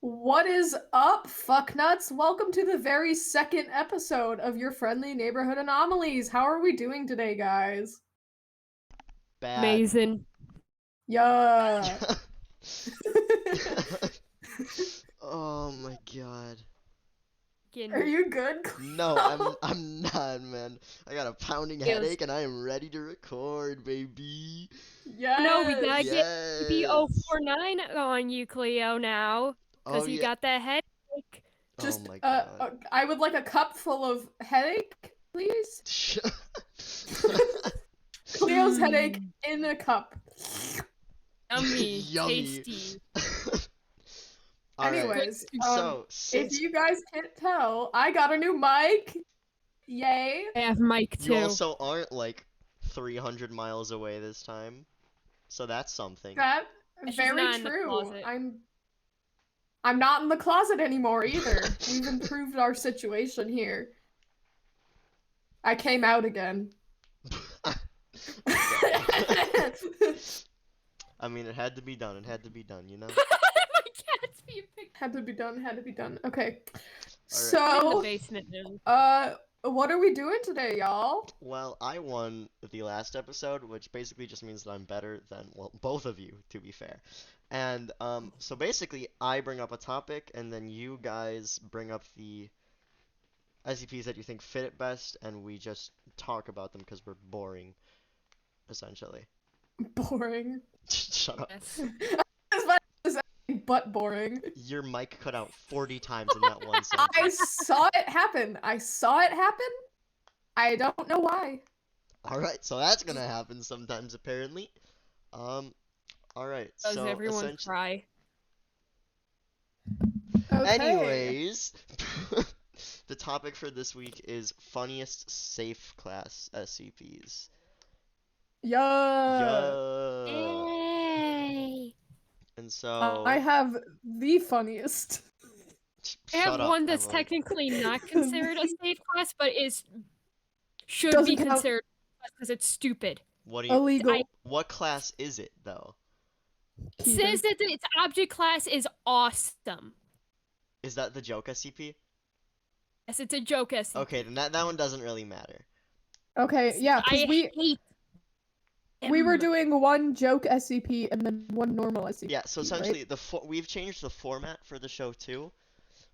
What is up, fucknuts? Welcome to the very second episode of your friendly neighborhood anomalies. How are we doing today, guys? Bad. Amazing. Yeah. Oh my god. Are you good? No, I'm not, man. I got a pounding Feels- headache and I am ready to record, baby. Yes. No, we gotta get Yes. CP049 on you, Cleo, now. Oh Because you yeah. got that headache. Oh Just, my god. I would like a cup full of headache, please. Cleo's headache in a cup. Yummy. Yummy. Tasty. All right. Anyways, So if since you guys can't tell, I got a new mic. Yay. I have Mike, too. you also aren't like 300 miles away this time, so that's something. That She's very not in the true. closet. I'm not in the closet anymore either. We've improved our situation here. I came out again. I mean, it had to be done. It had to be done, you know? My cat's being picked Had to be done, had to be done. Okay. in the So, basement now. what are we doing today, y'all? Well, I won the last episode, which basically just means that I'm better than, well, both of you, to be fair. And, so basically, I bring up a topic, and then you guys bring up the SCPs that you think fit it best, and we just talk about them because we're boring, essentially. Boring. Shut up. Yes. But boring. Your mic cut out 40 times in that one sentence. I saw it happen. I saw it happen. I don't know why. Alright, so that's gonna happen sometimes, apparently. Alright, Does so everyone essentially... cry? Okay. Anyways, the topic for this week is funniest safe class SCPs. Yeah. Yeah. Yay! And so... I have the funniest. I have Shut up, one that's Emily. technically not considered a safe class, but should Doesn't be count. considered because it's stupid. What do you... Illegal. What class is it, though? It says that its object class is awesome. Is that the joke SCP? Yes, it's a joke SCP. Okay, then that one doesn't really matter. Okay, yeah, because I hate we were him. doing one joke SCP and then one normal SCP. Yeah, so right? essentially, we've changed the format for the show, too.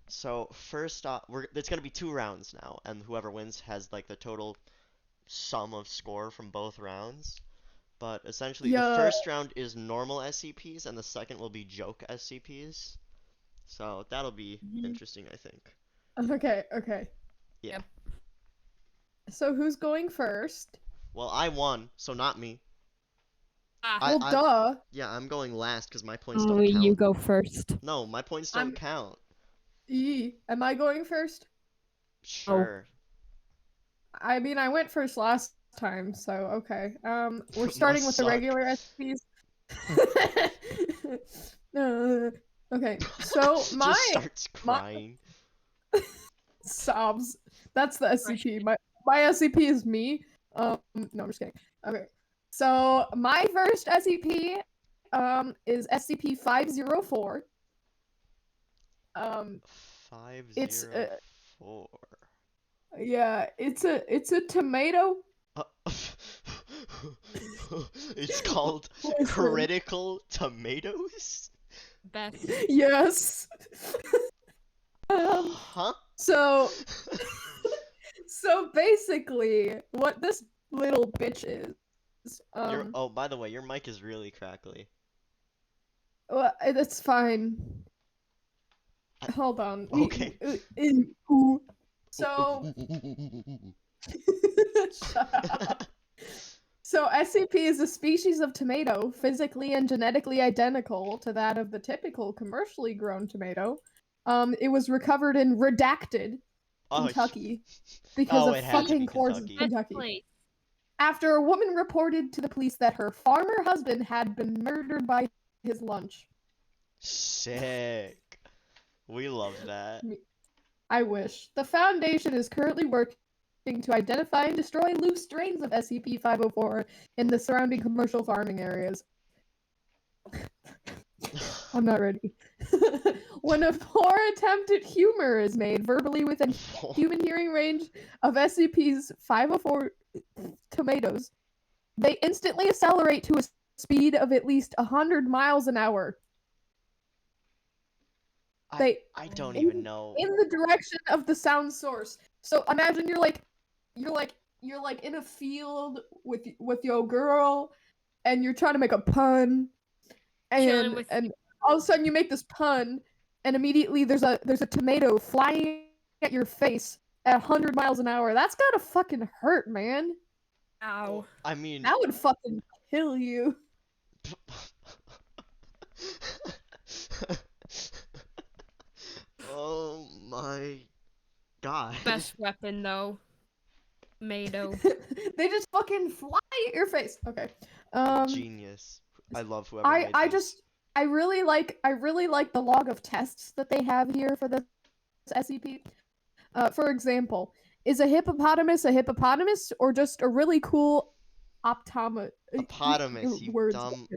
So first off, it's gonna be 2 rounds now, and whoever wins has like the total sum of score from both rounds. But essentially, the first round is normal SCPs, and the second will be joke SCPs. So that'll be interesting, I think. Okay, okay. Yeah. Yep. So who's going first? Well, I won, so not me. Well, duh. Yeah, I'm going last because my points Only don't count. you go first. No, my points don't count. Am I going first? Sure. I mean, I went first last time, so okay. We're starting with the suck. regular SCPs. Okay, so my Just starts crying. sobs. That's the SCP. My SCP is me. No, I'm just kidding. Okay, so my first SCP is SCP-504. 504. Yeah, it's a tomato. It's called Listen. critical tomatoes? Best. Yes. Huh? So basically, what this little bitch is, Oh, by the way, your mic is really crackly. well, it's fine. Hold on. Okay. So, shut up. So SCP is a species of tomato, physically and genetically identical to that of the typical commercially grown tomato. It was recovered in Redacted, Kentucky, because of fucking course in Kentucky. After a woman reported to the police that her farmer husband had been murdered by his lunch. Sick. We love that. I wish. The Foundation is currently working to identify and destroy loose strains of SCP-504 in the surrounding commercial farming areas. I'm not ready. When a poor attempt at humor is made verbally within human hearing range of SCP's 504 tomatoes, they instantly accelerate to a speed of at least 100 miles an hour. I don't even know. In the direction of the sound source. So imagine you're in a field with your girl, and you're trying to make a pun, and all of a sudden you make this pun, and immediately there's a tomato flying at your face at 100 miles an hour. That's gotta fucking hurt, man. Ow. I mean, That would fucking kill you. Oh my god. Best weapon though. Tomato. They just fucking fly at your face. Okay. Genius. I love whoever made this. I really like the log of tests that they have here for this SCP. For example, is a hippopotamus or just a really cool Hippopotamus, you words dumb.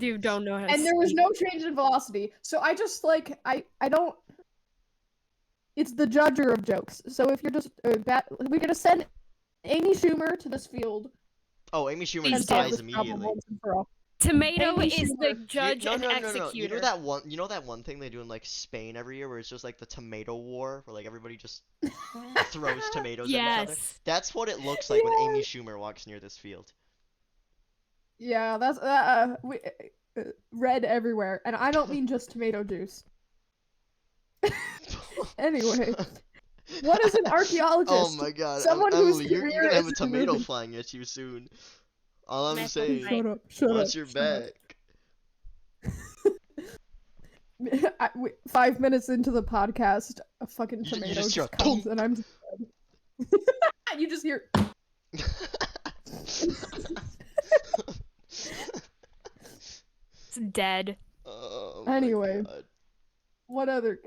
You don't know how to And there was no change in velocity. So I just like I don't. It's the judger of jokes. So if you're just we're gonna send Amy Schumer to this field. Oh, Amy Schumer Please dies immediately. Tomato Amy is the Schumer. judge and No. executor. You know that one thing they do in like Spain every year where it's just like the tomato war where like everybody just throws tomatoes at each other? Yes. That's what it looks like when Amy Schumer walks near this field. Yeah, that's red everywhere, and I don't mean just tomato juice. Anyway, what is an archaeologist? Oh my god, Someone whose Emily, you're career gonna have a is tomato moving- flying at you soon. All I'm Meth saying, right. Shut up. watch your back. 5 minutes into the podcast, a fucking You tomato just hear just comes, and I'm just dead. You just hear. It's dead. Oh my Anyway. God. What other?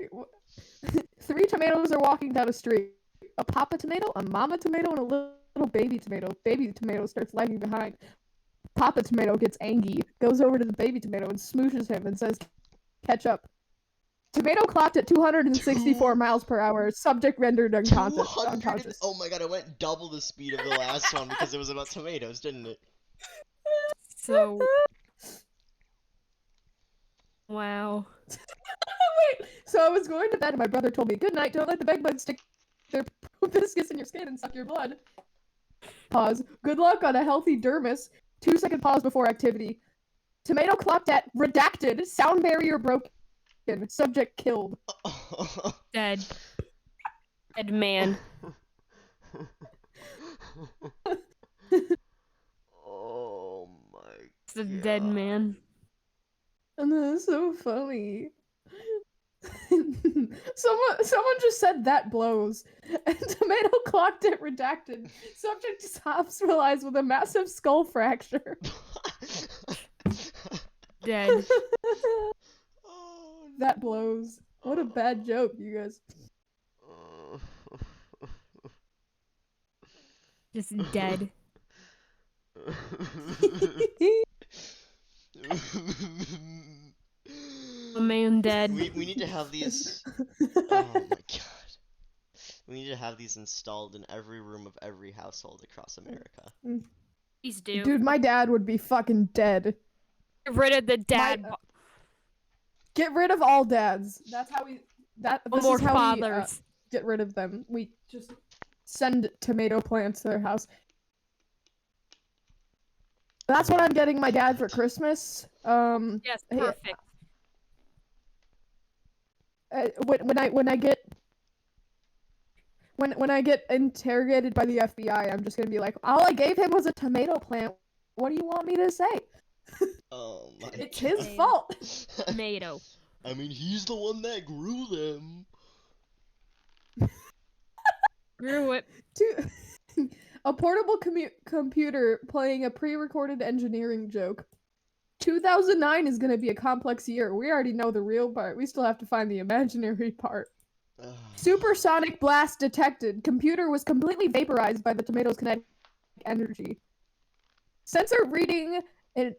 3 tomatoes are walking down a street. A papa tomato, a mama tomato, and a little baby tomato. Baby tomato starts lagging behind. Papa tomato gets angry, goes over to the baby tomato and smooshes him and says, "Catch up." Tomato clocked at 264 miles per hour. Subject rendered unconscious. Oh my god, it went double the speed of the last one because it was about tomatoes, didn't it? So. Wow. Wait, so I was going to bed and my brother told me, "Good night, don't let the bed bugs stick their proboscis in your skin and suck your blood." Pause. Good luck on a healthy dermis. 2-second pause before activity. Tomato clocked at redacted. Sound barrier broken. Subject killed. Dead. Dead man. Oh my It's the dead man. And that's so funny. Someone just said that blows. And tomato clocked at redacted. Subject is hospitalized with a massive skull fracture. Dead. Oh, That blows. What a bad joke, you guys. no. Just dead. A man dead. We need to have these. Oh my god. We need to have these installed in every room of every household across America. Please do. Dude, my dad would be fucking dead. Get rid of the dad. Get rid of all dads. That's how we. No This more is how fathers. we get rid of them. We just send tomato plants to their house. That's what I'm getting my dad for Christmas. Yes, perfect. When I get interrogated by the FBI, I'm just gonna be like, all I gave him was a tomato plant. What do you want me to say? Oh my god. It's his fault. Tomato. I mean, he's the one that grew them. Grew it. A portable computer playing a pre-recorded engineering joke. 2009 is gonna be a complex year. We already know the real part. We still have to find the imaginary part. Supersonic blast detected. Computer was completely vaporized by the tomato's kinetic energy. Sensor reading an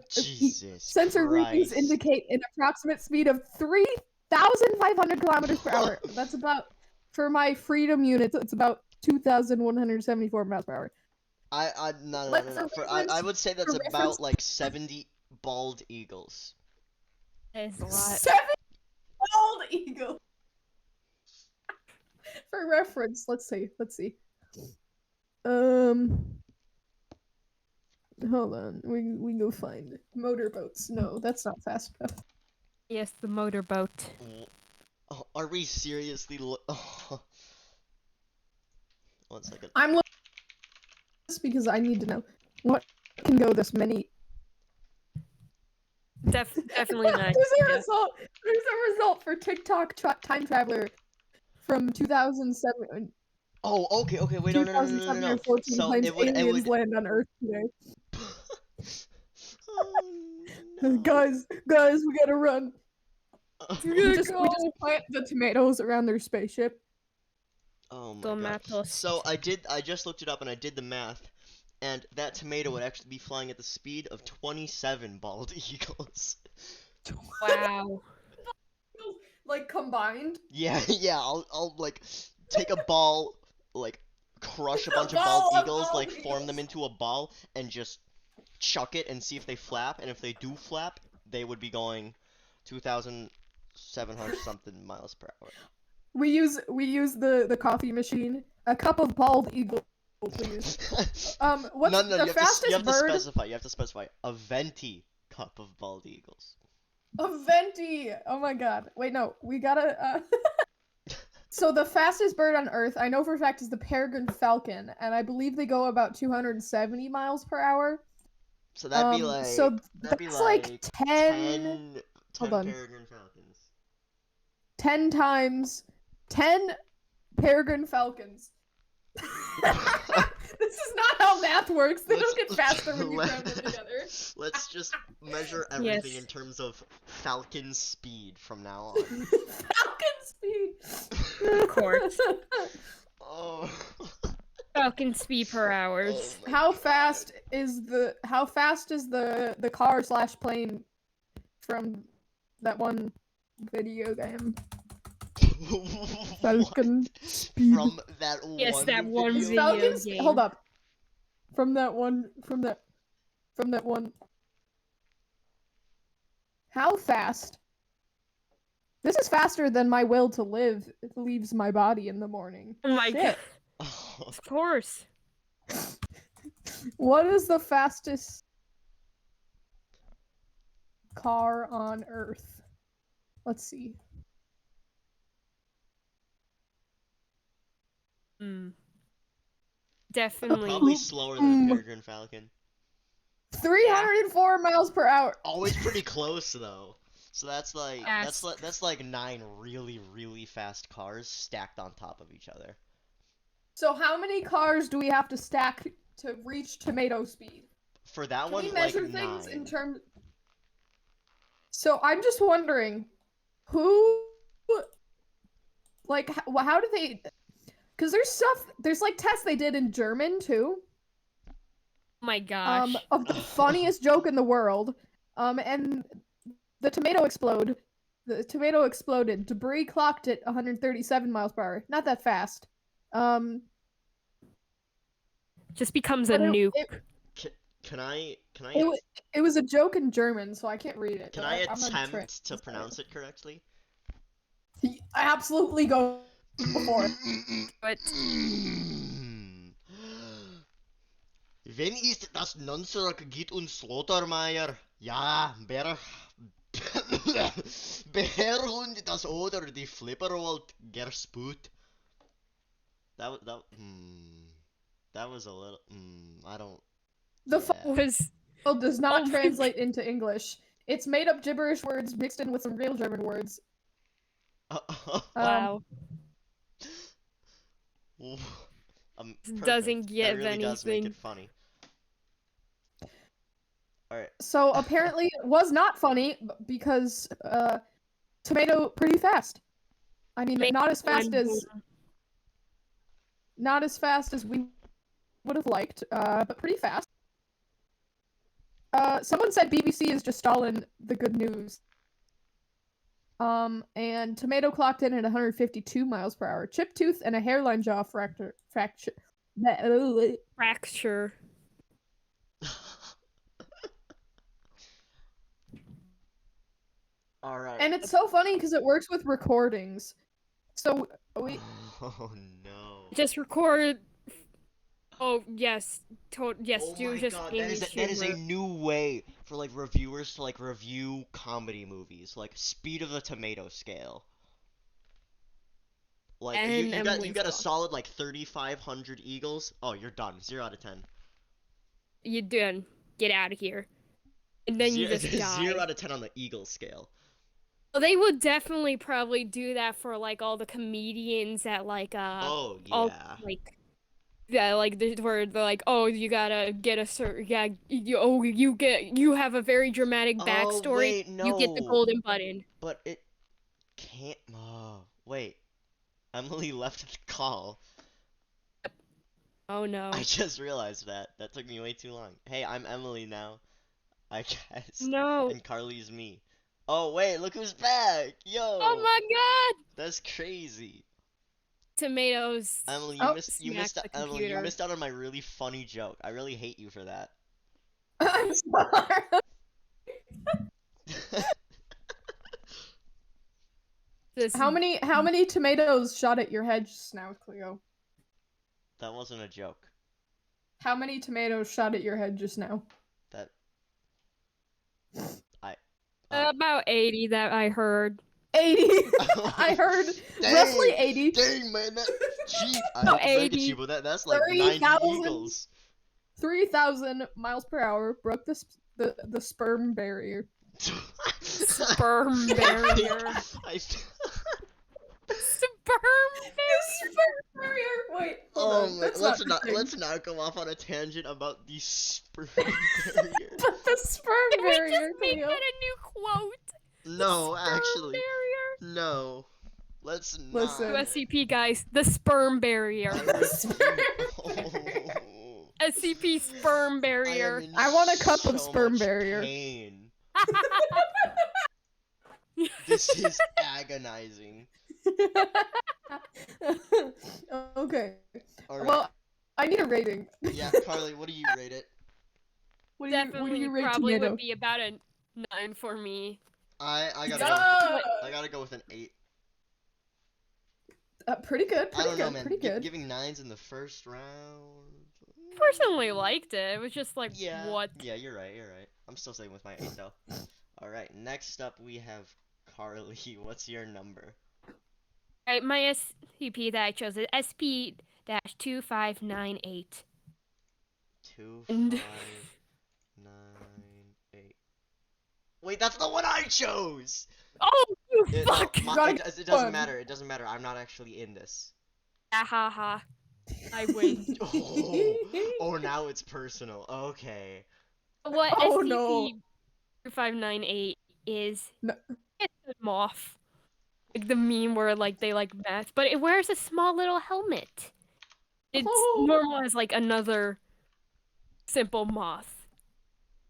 Jesus sensor readings Christ. indicate an approximate speed of 3,500 kilometers per hour. That's about, for my freedom units, it's about 2,174 miles per hour. No. For I reference, would say that's for about reference, like 70 bald eagles. That is a lot. 7 bald eagles. For reference, let's see. Hold on. We go find motorboats. No, that's not fast enough. Yes, the motorboat. Oh, are we seriously oh. 1 second. I'm looking at this because I need to know what can go this many. Definitely not. There's a Yeah. result. There's a result for TikTok time traveler from 2007. Oh, okay, wait, no. 2007 or 14 So claims it would aliens land on Earth today. Oh, no. Guys, we gotta run. We just go. plant the tomatoes around their spaceship. Oh my god. Tomatoes. So I just looked it up and I did the math, and that tomato would actually be flying at the speed of 27 bald eagles. Wow. Like combined? Yeah, I'll like take a ball, like crush a bunch of Ball bald of eagles, bald like form them into a ball and just chuck it and see if they flap, and if they do flap, they would be going 2,700 something miles per hour. We use the coffee machine. A cup of bald eagle, please. What's No, the fastest you have bird? you have to specify a venti cup of bald eagles. A venti. Oh my god. Wait, no. We gotta. So the fastest bird on Earth, I know for a fact, is the peregrine falcon, and I believe they go about 270 miles per hour. So that'd be like So that's like 10. Hold on. peregrine falcons. 10 times 10 peregrine falcons. This is not how math works. They don't get faster when you cram them together. Let's just measure everything Yes. in terms of falcon speed from now on. Falcon speed. Of course. Oh. Falcon speed per hours. Oh my How God. fast is the car / plane from that one video game? Falcon What? speed. From that Yes, one that one video? video. Falcons. game. Hold up. From that one. How fast? This is faster than my will to live leaves my body in the morning. Oh my god. Shit. Oh. Of course. What is the fastest car on Earth? Let's see. Definitely. Probably slower than a peregrine falcon. 304 miles per hour. Always pretty close though. So that's like Yes. that's like 9 really fast cars stacked on top of each other. So how many cars do we have to stack to reach tomato speed? For that Can one, we like measure things 9. in terms? So I'm just wondering, who, like, how do they? Because there's like tests they did in German too. Oh my gosh. Of the funniest joke in the world. And the tomato exploded. Debris clocked at 137 miles per hour. Not that fast. Just becomes a but nuke. Can I It was a joke in German, so I can't read it. can but I I'm gonna try attempt to pronounce it correctly? I absolutely go for it. But Wenn ist das Nonserok geht uns Slaughtermeier? Ja, Beherhund das oder die Flipperwald gersput. That was a little I don't. The Yeah. was file does not Oh my translate into English. It's made up gibberish words mixed in with some real German words. wow. Perfect. Doesn't That give really does make anything. it funny. Alright. So apparently it was not funny because tomato pretty fast. I mean, not as fast as we would have liked, but pretty fast. someone said BBC is just stalling the good news. And tomato clocked in at 152 miles per hour. Chipped tooth and a hairline jaw fracture. Fracture. All right. And it's so funny because it works with recordings. So we. Oh no. Just record. Oh yes, yes. Oh Do my just god, Amy's that is a humor. new way for like reviewers to like review comedy movies, like speed of the tomato scale. Like And you got Emily's a gone. solid like 3,500 eagles. Oh, you're done. 0 out of 10. You done. Get out of here. And then you just die. 0 out of 10 on the eagle scale. Well, they would definitely probably do that for like all the comedians at like Oh yeah. all like yeah, like where they're like, oh, you gotta get a certain you have a very dramatic backstory. Oh wait, You get the no. golden button. But it can't. Oh wait, Emily left the call. Oh no. I just realized that. That took me way too long. Hey, I'm Emily now, I guess. No. And Carly's me. Oh wait, look who's back! Yo! Oh my god. That's crazy. Tomatoes. Emily, Oh, you missed smack the Emily, you computer. missed out on my really funny joke. I really hate you for that. I'm sorry. This How many tomatoes shot at your head just now, Cleo? That wasn't a joke. How many tomatoes shot at your head just now? That about 80 that I heard. 80. I heard roughly 80. Dang, man, that cheap. I No, hate to break it to 80. you, but that's like 90 30,000. eagles. 3,000 miles per hour broke the sperm barrier. Sperm barrier. I Sperm Sperm barrier. Wait. Hold Oh on. my, That's let's the not thing. let's not go off on a tangent about the sperm barrier. But the sperm Can we barrier. just make Cleo. that a new quote? No, Sperm actually, barrier. no. Let's Listen. not. SCP guys, the sperm barrier. Oh, SCP sperm barrier. I want a cup so of sperm much barrier. Pain. This is agonizing. Okay. All right. Well, I need a rating. Yeah, Carly, what do you rate it? What do Definitely you rate probably tomato? would be about a 9 for me. I gotta No! I gotta go with an 8. Pretty good. I Pretty don't good. know, man. Pretty good. Giving 9s in the first round. Personally liked it. It was just like, Yeah. what? Yeah, you're right. You're right. I'm still staying with my 8 though. All right. Next up, we have Carly. What's your number? Alright, my SCP that I chose is SP-2598. 2598. Wait, that's the one I chose. Oh, you It, fuck! no, Got it one. doesn't matter. It doesn't matter. I'm not actually in this. Ha ha. I win. Oh, now it's personal. Okay. What Oh, no. SCP-2598 is No. it's a moth. Like the meme where like they like math, but it wears a small little helmet. It's Oh. normal as like another simple moth.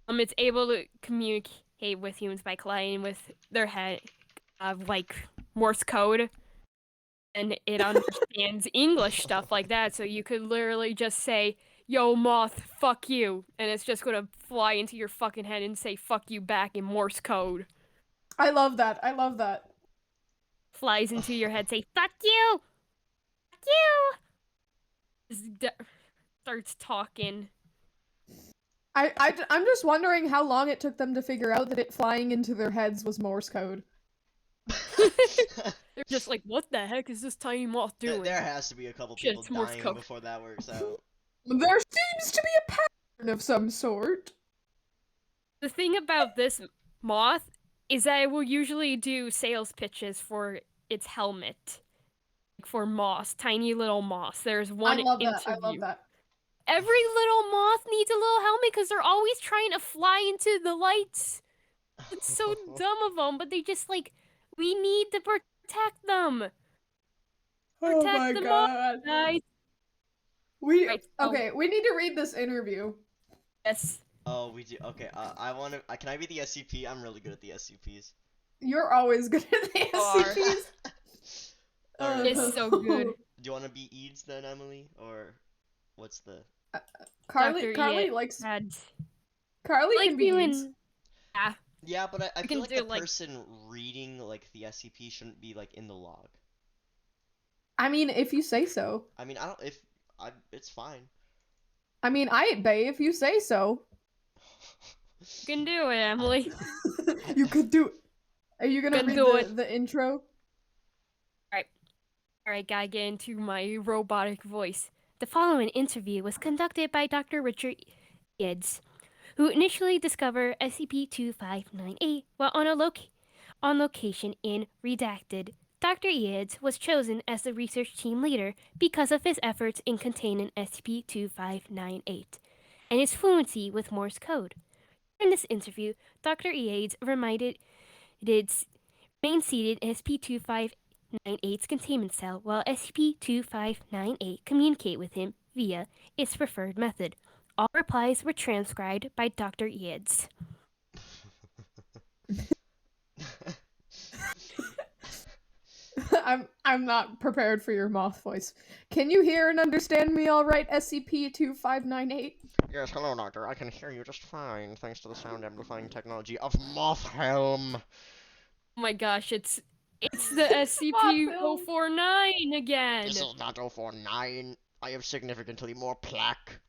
It's able to communicate with humans by colliding with their head of like Morse code. And it understands English stuff like that, so you could literally just say, yo, moth, fuck you, and it's just gonna fly into your fucking head and say fuck you back in Morse code. I love that. I love that. Flies into your head, say, fuck you! Fuck you! Starts talking. I'm just wondering how long it took them to figure out that it flying into their heads was Morse code. They're just like, what the heck is this tiny moth doing? There has to be a couple Shit, people it's Morse dying code. before that works out. There seems to be a pattern of some sort. The thing about this moth is that it will usually do sales pitches for its helmet. Like for moths, tiny little moths. There's one I love interview. that. I love that. Every little moth needs a little helmet because they're always trying to fly into the lights. It's so dumb of them, but they just like, we need to protect them. Oh Protect my them all, god. guys. We Right, so- okay. We need to read this interview. Yes. Oh, we do. Okay. I want to. Can I be the SCP? I'm really good at the SCPs. You're always good at the Are. SCPs. Alright, It's so good. do you want to be Eads then, Emily, or what's the? Carly Dr. Carly Ian likes had Carly like can be Eads. doing. Yeah, Yeah, but I You feel can like do, the like- person reading like the SCP shouldn't be like in the log. I mean, if you say so. I mean, I don't. If I, it's fine. I mean, I ain't bay if you say so. you can do it, Emily. You could do. Are you gonna Can read do the, it. the intro? Alright, gotta get into my robotic voice. The following interview was conducted by Dr. Richard Yeds, who initially discovered SCP-2598 while on location in Redacted. Dr. Yeds was chosen as the research team leader because of his efforts in containing SCP-2598 and his fluency with Morse code. In this interview, Dr. Yeds reminded its remain seated in SCP-2598's containment cell while SCP-2598 communicate with him via its preferred method. All replies were transcribed by Dr. Yeds. I'm not prepared for your moth voice. Can you hear and understand me all right, SCP-2598? Yes, hello, Doctor. I can hear you just fine, thanks to the sound amplifying technology of Mothhelm. Oh my gosh, it's the SCP-049 again. This is not 049. I have significantly more plaque.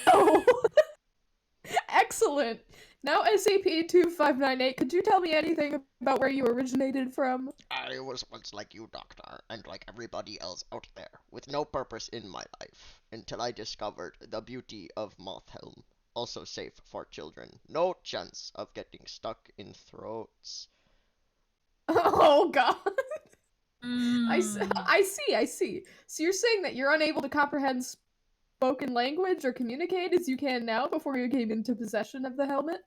Oh, excellent. Now, SCP-2598, could you tell me anything about where you originated from? I was once like you, Doctor, and like everybody else out there, with no purpose in my life, until I discovered the beauty of Mothhelm. Also safe for children. No chance of getting stuck in throats. Oh, God. I Mm. see. So you're saying that you're unable to comprehend spoken language or communicate as you can now before you came into possession of the helmet?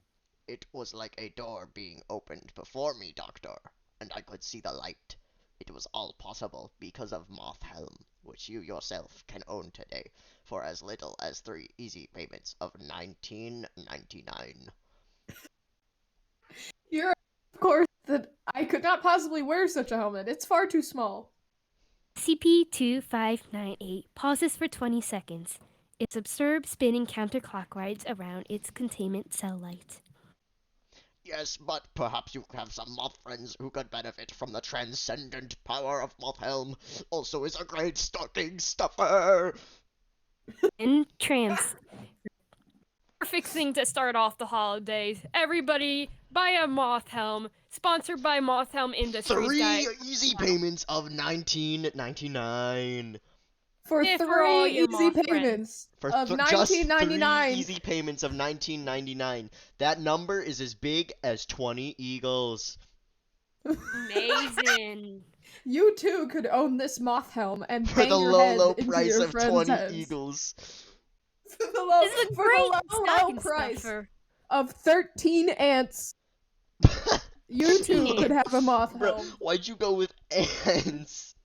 It was like a door being opened before me, Doctor, and I could see the light. It was all possible because of Mothhelm, which you yourself can own today for as little as 3 easy payments of $19.99. You're, of course, that I could not possibly wear such a helmet. It's far too small. SCP-2598 pauses for 20 seconds. It's observed spinning counterclockwise around its containment cell light. Yes, but perhaps you have some moth friends who could benefit from the transcendent power of Mothhelm. Also is a great stocking stuffer. In trance. Perfect thing to start off the holidays. Everybody, buy a moth helm. Sponsored by Moth Helm Industries, 3 guys. easy payments of $19.99. For Yeah, for all 3 your easy moth friends. payments For of just 3 $19.99. easy payments of $19.99. That number is as big as 20 eagles. Amazing. You too could own this moth helm and For bang the your low, head low into price your of friends' 20 heads. eagles. For the low, This is a for great the low stocking price stuffer. of 13 ants. You too could have a moth Bro, helm. why'd you go with ants?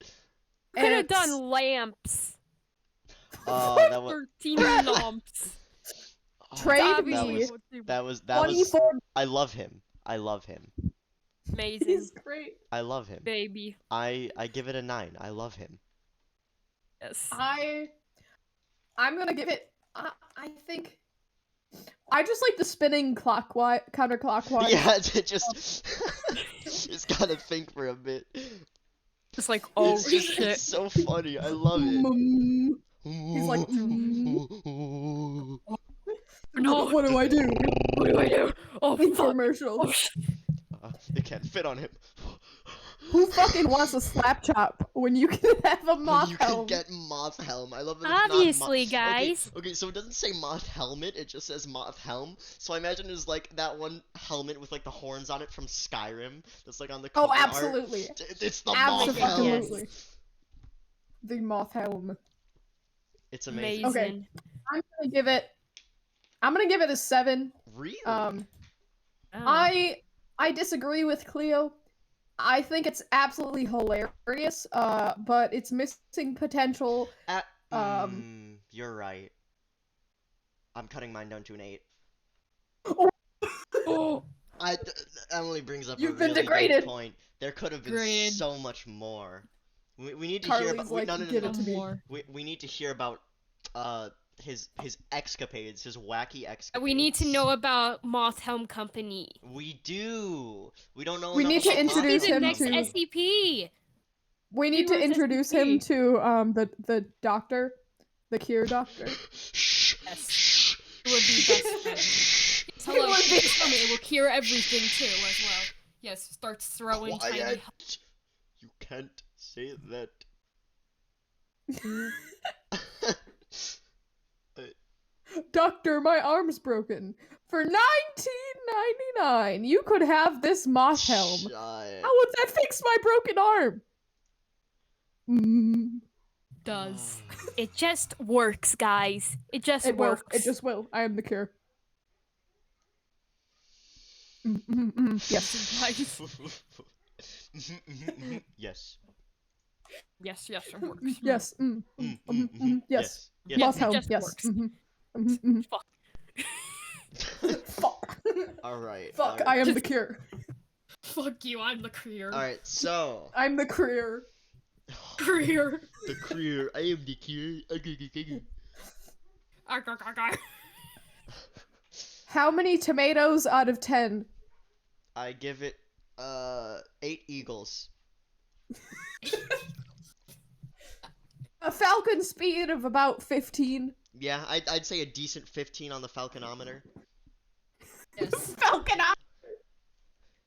Could have Ants. done lamps. That was 13 lamps. Trade It's me. obviously that was 24. I love him. I love him. amazing, He's great. I love him. baby. I give it a 9. I love him. Yes. I'm gonna give it. I think. I just like the spinning clockwise, counterclockwise. Yeah, it just it's gotta think for a bit. Just like, oh It's just shit. it's so funny. I love it. He's like, No. what do I do? What do I do? Oh, fuck. Infomercial. Oh, shit. It can't fit on him. Who fucking wants a slap chop when you can have a moth You can helm? get moth helm. I love that it's Obviously, not guys. Okay, so it doesn't say moth helmet, it just says moth helm. So I imagine it's like that one helmet with like the horns on it from Skyrim. That's like on the Oh, cover art. absolutely. It's the moth helm. Absolutely. The moth helm. It's amazing. Amazing. I'm gonna give it a 7. Really? Oh. I disagree with Cleo. I think it's absolutely hilarious, but it's missing potential. You're right. I'm cutting mine down to an 8. Emily brings up You've a been really degraded. good point. There could have been Agreed. so much more. We need to hear Carly's about. like, No, give it to me. More. We need to hear about his escapades, his wacky escapades. We need to know about Moth Helm Company. We do. We don't know We enough need to about introduce Be the him next to- SCP. We need to Heroes introduce SCP. him to the doctor, the cure doctor. Shh. Yes. Shh. It would be best friends. Yes, hello, would be- it will cure everything too as well. Yes, starts throwing tiny. Quiet. You can't say that. Doctor, my arm's broken. For $19.99, you could have this moth helm. Shut. How would that fix my broken arm? Does. It just works, guys. It just It will. works. It just will. I am the cure. Yes. Guys. Yes. Yes, yes, it works. Yes. Yes. Yes. Moth it helm. just Yes. works. Fuck. Fuck. Alright. Fuck. I am the cure. Fuck you, I'm the career. Alright, so. I'm the career. Career. The career. I am the cure. How many tomatoes out of 10? I give it 8 eagles. A falcon speed of about 15. Yeah, I'd say a decent 15 on the falconometer. Yes. Falcon.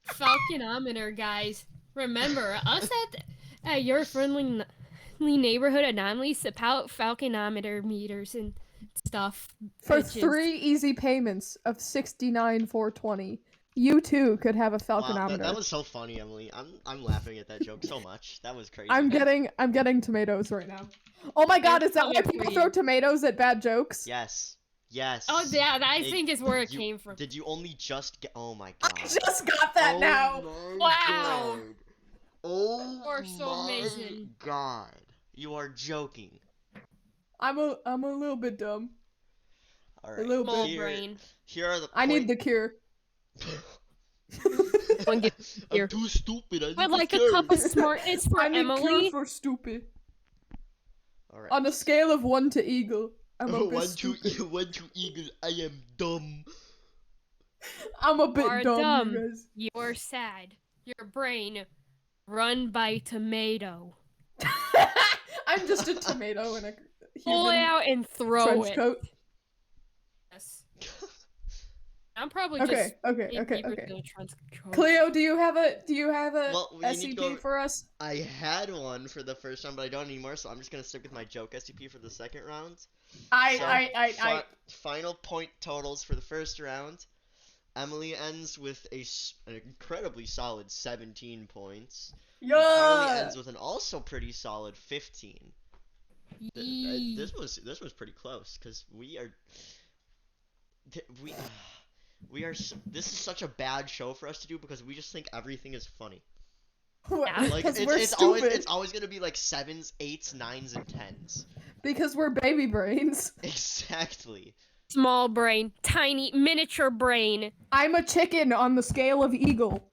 Falconometer, guys. Remember, us at your friendly neighborhood anomalies sip out falconometer meters and stuff. For bitches. 3 easy payments of $69,420, you too could have a Wow, falconometer. that was so funny, Emily. I'm laughing at that joke so much. That was crazy. I'm getting tomatoes right now. Oh my god, is that why coming for people you. throw tomatoes at bad jokes? Yes. Yes. Oh yeah, that I It- think is where it you- came from. Did you only just get? Oh my I god. just got that Oh now. my Wow. God. Oh You are so my amazing. god. You are joking. I'm a little bit dumb. All right. little Small bit. brain. Here are the. I need the cure. One get here. I'm too stupid. I need But like the a cup of cure. smartness for I need cure Emily. for stupid. All right. On a scale of 1 to eagle, I'm a bit One stupid. to one to eagle. I am dumb. I'm a bit Are dumb, dumb. you guys. You're sad. Your brain run by tomato. I'm just a tomato in a Pull it human out and throw trench it. coat. Yes. I'm probably Okay, just okay, in okay, deeper okay. than a trench coat. Cleo, do you have a Well, we need to SCP go- for us? I had one for the first round, but I don't anymore, so I'm just gonna stick with my joke SCP for the second round. So, final point totals for the first round. Emily ends with an incredibly solid 17 points. Carly Yeah. ends with an also pretty solid 15. Yee. This was pretty close because we are this is such a bad show for us to do because we just think everything is funny. Like Because we're it's stupid. always gonna be like 7s, 8s, 9s, and 10s. Because we're baby brains. Exactly. Small brain, tiny, miniature brain. I'm a chicken on the scale of eagle.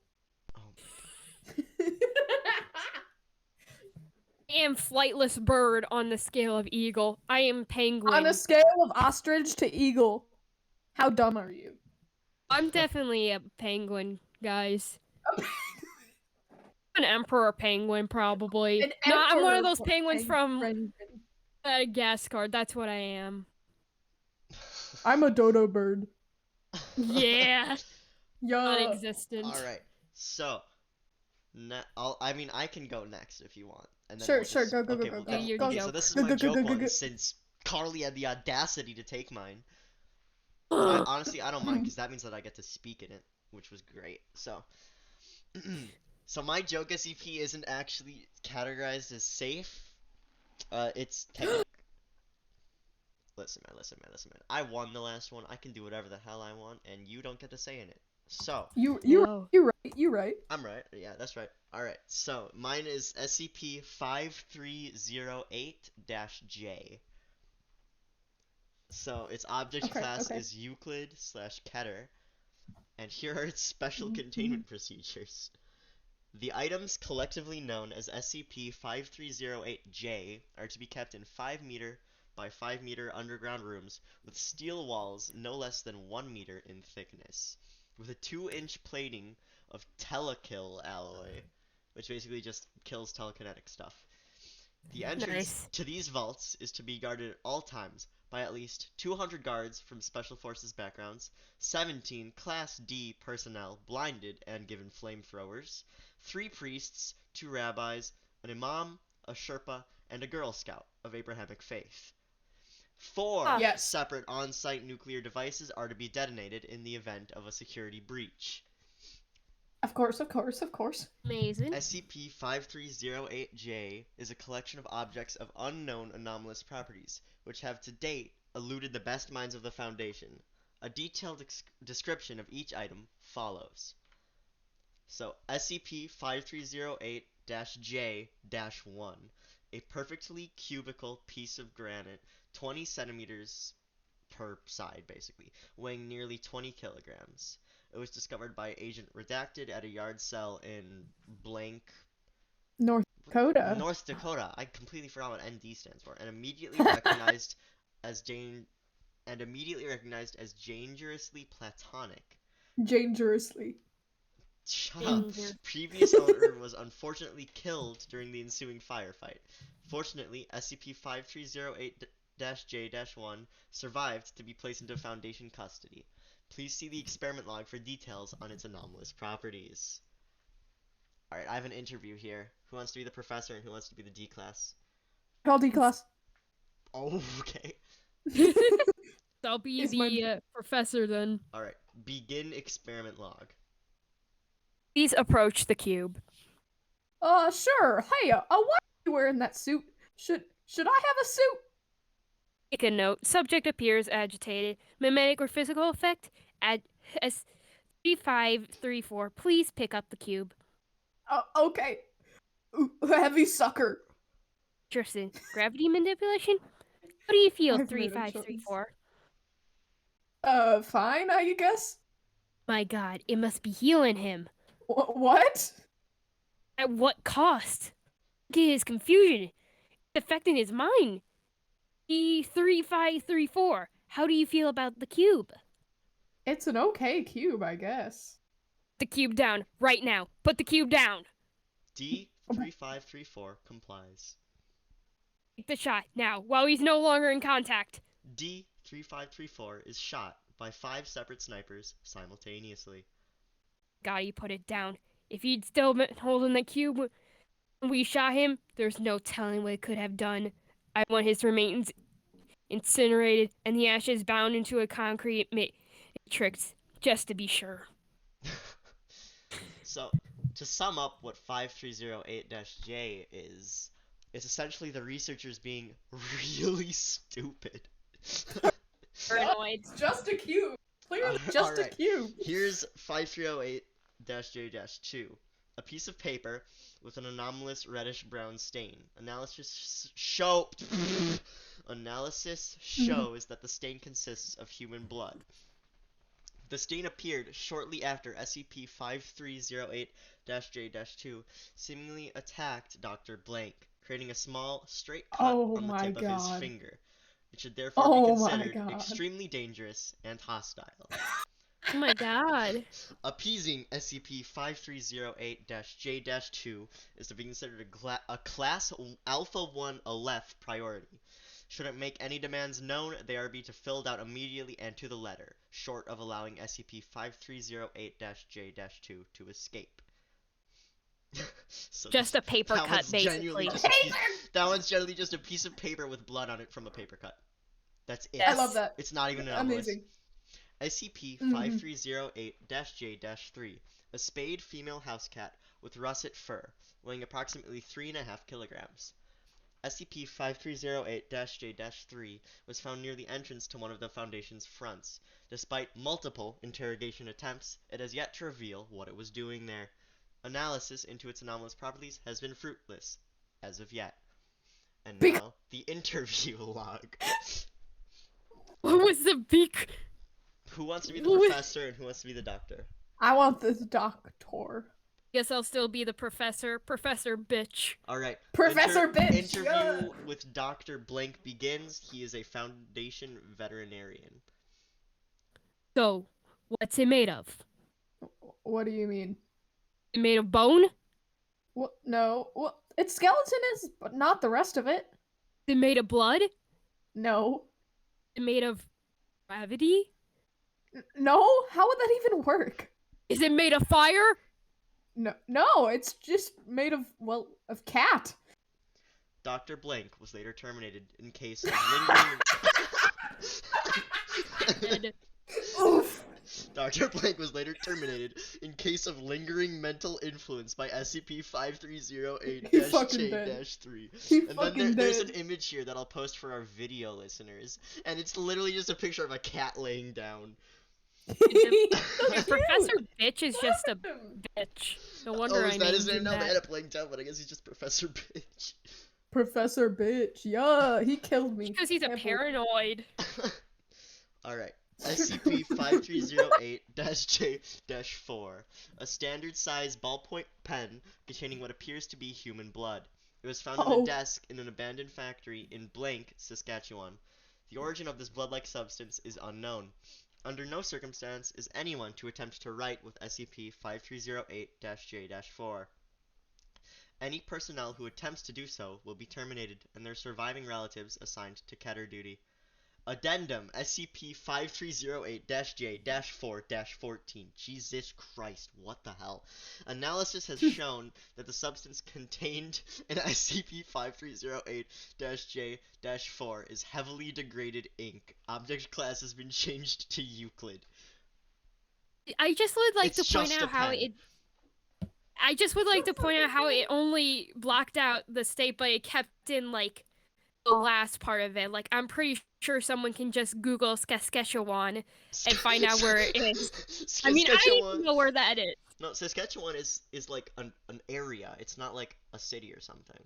I am flightless bird on the scale of eagle. I am penguin. On a scale of ostrich to eagle. How dumb are you? I'm definitely a penguin, guys. An emperor penguin, probably. An No, I'm one of emperor those penguins from penguin. Madagascar. That's what I am. I'm a dodo bird. Yeah, Yeah. non-existent. All right. So, I can go next if you want. And then Sure, we'll sure, just- go, go, okay, go, we'll go, go. Your Okay, joke. so this is Go, my go, go, joke go, go, one go. since Carly had the audacity to take mine. Honestly, I don't mind because that means that I get to speak in it, which was great. So, so my joke SCP isn't actually categorized as safe. It's technically. Listen, man. I won the last one. I can do whatever the hell I want, and you don't get to say in it. So. You No. right. I'm right. Yeah, that's right. All right. So mine is SCP-5308-J. So its object Okay, class okay. is Euclid/Keter, And here are its special containment procedures. The items collectively known as SCP-5308-J are to be kept in 5 meter by 5 meter underground rooms with steel walls no less than 1 meter in thickness, with a 2-inch plating of telekill alloy, which basically just kills telekinetic stuff. The entrance to these vaults is to be guarded at all times by at least 200 guards from Special Forces backgrounds, 17 Class D personnel blinded and given flamethrowers, 3 priests, 2 rabbis, an imam, a Sherpa, and a Girl Scout of Abrahamic faith. 4 separate on-site nuclear devices are to be detonated in the event of a security breach. Of course, of course, of course. Amazing. SCP-5308-J is a collection of objects of unknown anomalous properties, which have to date eluded the best minds of the Foundation. A detailed description of each item follows. So, SCP-5308-J-1, a perfectly cubical piece of granite, 20 centimeters per side, basically, weighing nearly 20 kilograms. It was discovered by Agent Redacted at a yard cell in blank North Dakota. North Dakota. I completely forgot what ND stands for, and immediately recognized as dangerously platonic. Dangerously. Shut up. Previous owner was unfortunately killed during the ensuing firefight. Fortunately, SCP-5308-J-1 survived to be placed into Foundation custody. Please see the experiment log for details on its anomalous properties. Alright, I have an interview here. Who wants to be the professor and who wants to be the D class? Call D class. Oh, okay. I'll be the professor then. Alright, begin experiment log. Please approach the cube. Sure. Hey, why are you wearing that suit? Should I have a suit? Take a note. Subject appears agitated. Mimetic or physical effect? S3534. Please pick up the cube. Okay. Heavy sucker. Interesting. Gravity manipulation? How do you feel, I've made 3534? Fine, I guess. My god, it must be healing him. What? At what cost? Look at his confusion. It's affecting his mind. E3534. How do you feel about the cube? It's an okay cube, I guess. The cube down, right now. Put the cube down. D3534 complies. Take the shot, now, while he's no longer in contact. D3534 is shot by 5 separate snipers simultaneously. God, he put it down. If he'd still been holding the cube when we shot him, there's no telling what it could have done. I want his remains incinerated and the ashes bound into a concrete matrix, just to be sure. So, to sum up what 5308-J is, it's essentially the researchers being really stupid. Paranoid. Just a cube. Clearly just a cube. Here's 5308-J-2. A piece of paper with an anomalous reddish-brown stain. Analysis shows that the stain consists of human blood. The stain appeared shortly after SCP-5308-J-2 seemingly attacked Dr. Blank, creating a small, straight cut on the tip of his finger. It should therefore be considered extremely dangerous and hostile. Oh my god. Appeasing SCP-5308-J-2 is to be considered a Class Alpha 1 Aleph priority. Should it make any demands known, they are to be filled out immediately and to the letter, short of allowing SCP-5308-J-2 to escape. So just a paper cut, basically. That one's generally just a piece of paper with blood on it from a paper cut. That's it. I love that. It's not even anomalous. Amazing. SCP-5308-J-3, a spayed female house cat with russet fur, weighing approximately 3.5 kilograms. SCP-5308-J-3 was found near the entrance to one of the Foundation's fronts. Despite multiple interrogation attempts, it has yet to reveal what it was doing there. Analysis into its anomalous properties has been fruitless, as of yet. And now, the interview log. What was the beak? Who wants to be the professor and who wants to be the doctor? I want this doctor. Guess I'll still be the professor. Professor bitch. All right. Professor Bitch. Interview yeah. with Dr. Blank begins. He is a Foundation veterinarian. So, what's it made of? What do you mean? It made of bone? What? No. Well, its skeleton is, but not the rest of it. Is it made of blood? Is No. it made of gravity? No. How would that even work? Is it made of fire? No. No. It's just made of of cat. Dr. Blank was later terminated in case of lingering. Dead. Oof. Dr. Blank was later terminated in case of lingering mental influence by He fucking dead. SCP-530-8-J-3. He And then fucking there's dead. an image here that I'll post for our video listeners, and it's literally just a picture of a cat laying down. If Professor Bitch is just a bitch. No wonder Oh, I is that named his name him now? They that. had it blanked out, but I guess he's just Professor Bitch. Professor Bitch. Yeah, he killed me. Because he's a Can't believe- paranoid. Alright. SCP-5308-J-4. A standard-sized ballpoint pen containing what appears to be human blood. It was found on a desk in an abandoned factory in Blank, Saskatchewan. The origin of this blood-like substance is unknown. Under no circumstance is anyone to attempt to write with SCP-5308-J-4. Any personnel who attempts to do so will be terminated and their surviving relatives assigned to cadet duty. Addendum SCP-5308-J-4-14. Jesus Christ, what the hell? Analysis has shown that the substance contained in SCP-5308-J-4 is heavily degraded ink. Object class has been changed to Euclid. I just would like It's to point just a out how pen. it. I just would like to point out how it only blocked out the state, but it kept in like the last part of it. Like I'm pretty sure someone can just Google Saskatchewan and find out where it is. I mean, I don't even know where that is. No, Saskatchewan is like an area. It's not like a city or something.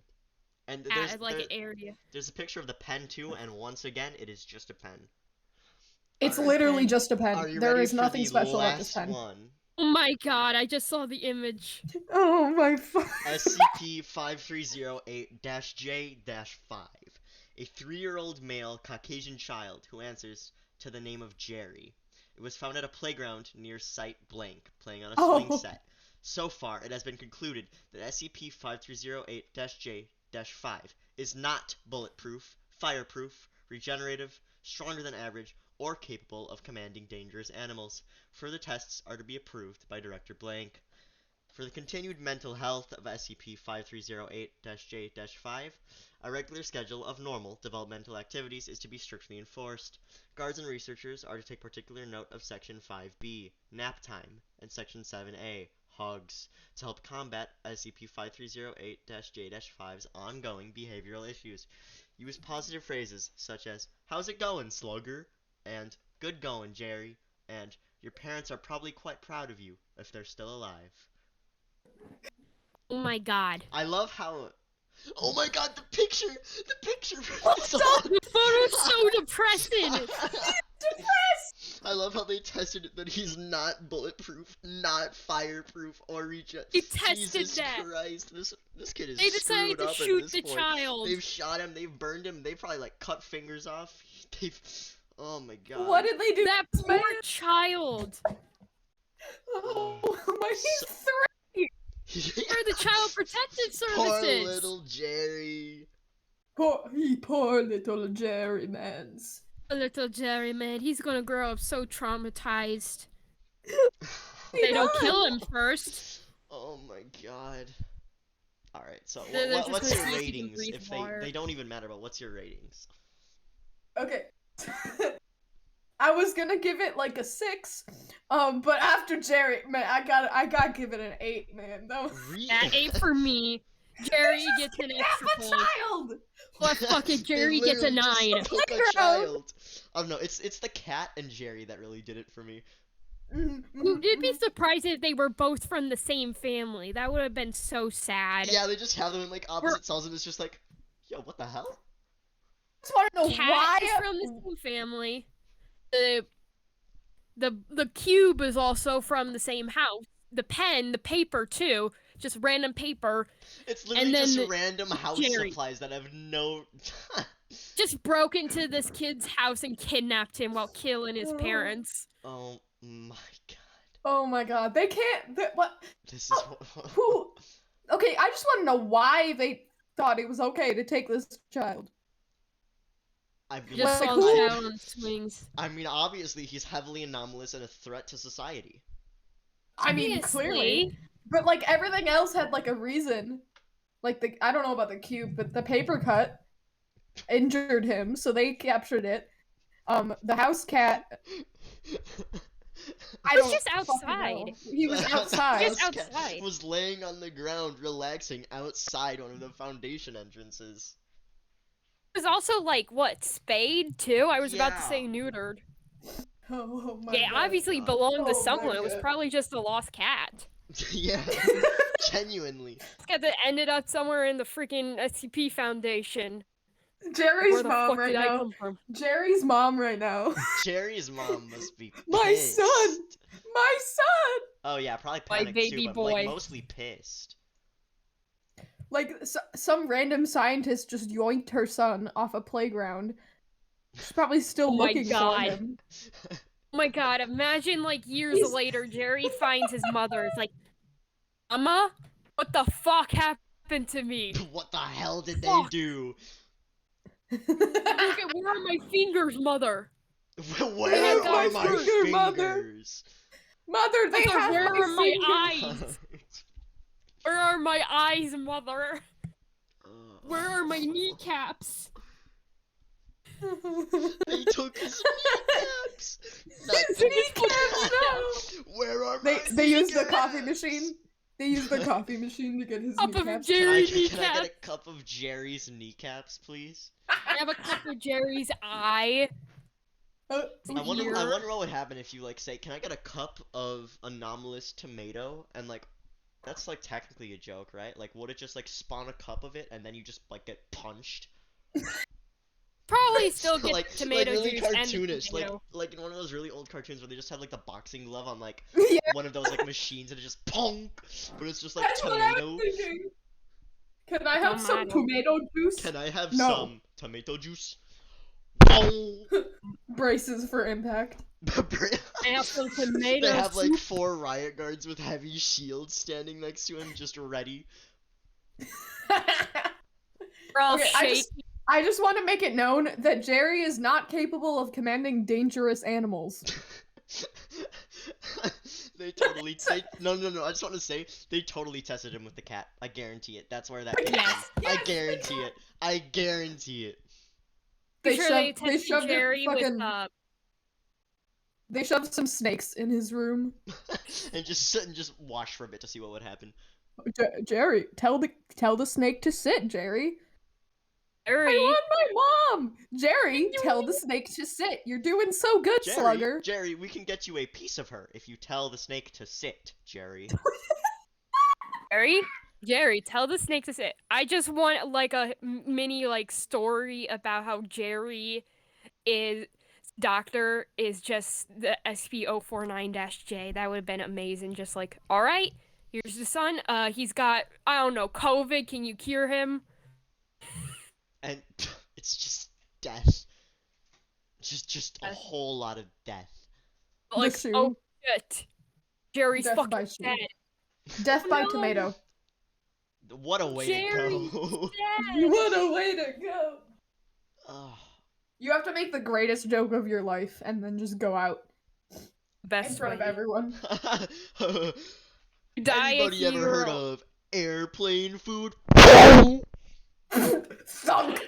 And Like an area. there's a picture of the pen too, and once again, it is just a pen. It's Alright. literally just a pen. Are you There ready is for nothing the special about this last pen. one? Oh my god, I just saw the image. Oh my SCP-5308-J-5. A 3-year-old male Caucasian child who answers to the name of Jerry. It was found at a playground near Site Blank, playing on a swing set. So far, it has been concluded that SCP-5308-J-5 is not bulletproof, fireproof, regenerative, stronger than average, or capable of commanding dangerous animals. Further tests are to be approved by Director Blank. For the continued mental health of SCP-5308-J-5, a regular schedule of normal developmental activities is to be strictly enforced. Guards and researchers are to take particular note of Section 5B, nap time, and Section 7A, hugs, to help combat SCP-5308-J-5's ongoing behavioral issues. Use positive phrases such as, "How's it going, slugger?" and "Good going, Jerry," and "Your parents are probably quite proud of you if they're still alive." Oh my god. I love how. Oh my god, the picture! The picture! The photo's so depressing! Depressed! I love how they tested it that he's not bulletproof, not fireproof, or regen. They tested Jesus that. Christ, this kid is They decided screwed to up at shoot this the point. child. They've shot him, they've burned him, they probably like cut fingers off. They've. Oh my god. What did they do? That to this poor man? child. Oh my, he's 3. For the Child Protective Services. Poor little Jerry. Poor little Jerry mans. Little Jerry, man, he's gonna grow up so traumatized. They don't kill him first. Oh my god. Alright, so They're just what's gonna your see if he can ratings? breathe If water. they don't even matter, but what's your ratings? Okay. I was gonna give it like a 6, but after Jerry, man, I gotta give it an 8, man. That was Yeah, 8 for me. Jerry gets an extra half a point. child. Well, fuck it, Jerry gets a 9. Took a child. I don't know. It's the cat and Jerry that really did it for me. You'd be surprised if they were both from the same family. That would have been so sad. Yeah, they just have them in like opposite cells, and it's just like, yo, what the hell? I just wanna know Cat why. is from the same family. The the cube is also from the same house. The pen, the paper too, just random paper. It's literally And then just random house Jerry. supplies that have no. Just broke into this kid's house and kidnapped him while killing his Oh. parents. Oh my god. Oh my god, they can't. What? This is Who? Okay, I just want to know why they thought it was okay to take this child. I mean, Just Like, saw who- the child on swings. I mean, obviously he's heavily anomalous and a threat to society. I mean, clearly, Obviously. but like everything else had like a reason. Like I don't know about the cube, but the paper cut injured him, so they captured it. The house cat. I He was don't just fucking know. outside. He was The outside. Just house cat outside. was laying on the ground, relaxing outside one of the foundation entrances. It was also like what, spayed too? I was about to Yeah. say neutered. Oh my Yeah, god. obviously God. belonged Oh to my someone. It was God. probably just a lost cat. Yeah, genuinely. This cat that ended up somewhere in the freaking SCP Foundation. Jerry's Where the mom fuck right did I now. come from? Jerry's mom right now. Jerry's mom must be pissed. My son! My son! Oh yeah, probably My panicked baby too, but boy. like mostly pissed. Like, some random scientist just yoinked her son off a playground. She's probably still Oh my looking God. for him. Oh my god, imagine like years He's- later, Jerry finds his mother. It's like, Mama, what the fuck happened to me? What the hell did they Fuck. do? Look at where are my fingers, mother? Where got are my my finger, Mother? fingers? Mother, they Mother, have where my are my finger. eyes? Where are my eyes, mother? Uh, Where are my kneecaps? They took his kneecaps. Not His the kneecaps, no. Where are my They used the kneecaps? coffee machine. They used the coffee machine to get his Cup of kneecaps. Jerry Can I kneecaps. get a cup of Jerry's kneecaps, please? I have a cup of Jerry's eye. Uh, I wonder Here. what would happen if you like say, "Can I get a cup of anomalous tomato?" And like that's like technically a joke, right? Like would it just like spawn a cup of it and then you just like get punched? Probably still get like tomato really juice and the cartoonish, tomato. like in one of those really old cartoons where they just have like the boxing glove on like yeah, one of those like machines and it just pong, but it's just like that's what I tomato. was thinking. Can I have some Tomato. tomato juice? Can I have No. some tomato juice? Pong! Braces for impact. I have some tomato They have like soup. 4 riot guards with heavy shields standing next to him, just ready. We're all Okay, shaking. I just want to make it known that Jerry is not capable of commanding dangerous animals. They totally. No. I just want to say they totally tested him with the cat. I guarantee it. That's where that came Yes. from. I Yes, they guarantee it. I guarantee it. I'm sure they they tested shoved Jerry fucking, with they shoved some snakes in his room. And just sit and just watch for a bit to see what would happen. Jerry, tell the snake to sit, Jerry. Jerry. I want my mom. Jerry, tell the snake to sit. You're doing so good, Slugger. Jerry, we can get you a piece of her if you tell the snake to sit, Jerry. Jerry, tell the snake to sit. I just want like a mini like story about how Jerry is doctor is just the SP049-J. That would have been amazing. Just like, all right, here's the son. He's got I don't know COVID. Can you cure him? And it's just death. Just a whole lot of death. Like, shoe. oh shit, Jerry's Death by fucking shoe. dead. Death by No. tomato. What a way Jerry's to go. dead. What a way to go. Oh. You have to make the greatest joke of your life and then just go out in Best front of way. everyone. Die a Anybody ever heard hero. of airplane food? Thunk.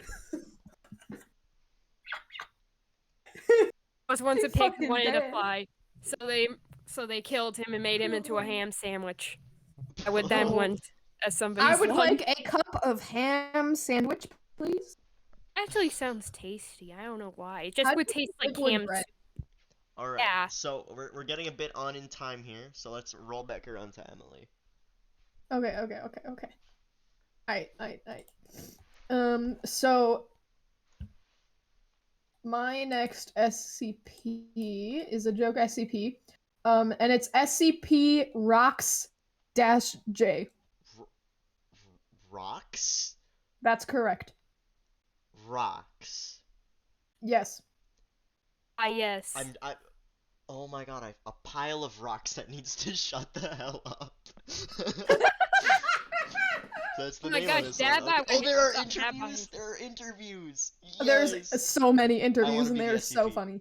Was once a He's pig fucking wanted to dead. fly, so they killed him and made him into a ham sandwich. I would then Oh. want as somebody's I would lunch. like a cup of ham sandwich, please. Actually sounds tasty. I don't know why. It just How would do you taste like liquid ham. bread? All right. Yeah. So we're getting a bit on in time here, so let's roll back around to Emily. Okay. I. So My next SCP is a joke SCP. And it's SCP Rocks J. Rocks? That's correct. Rocks. Yes. Yes. Oh my god, a pile of rocks that needs to shut the hell up. That's the Oh my name gosh, of this Dad, one. Okay. I Oh, there are got Dad interviews. There are interviews. There's Yes. so many I interviews wanna and be the they're so SCP. funny.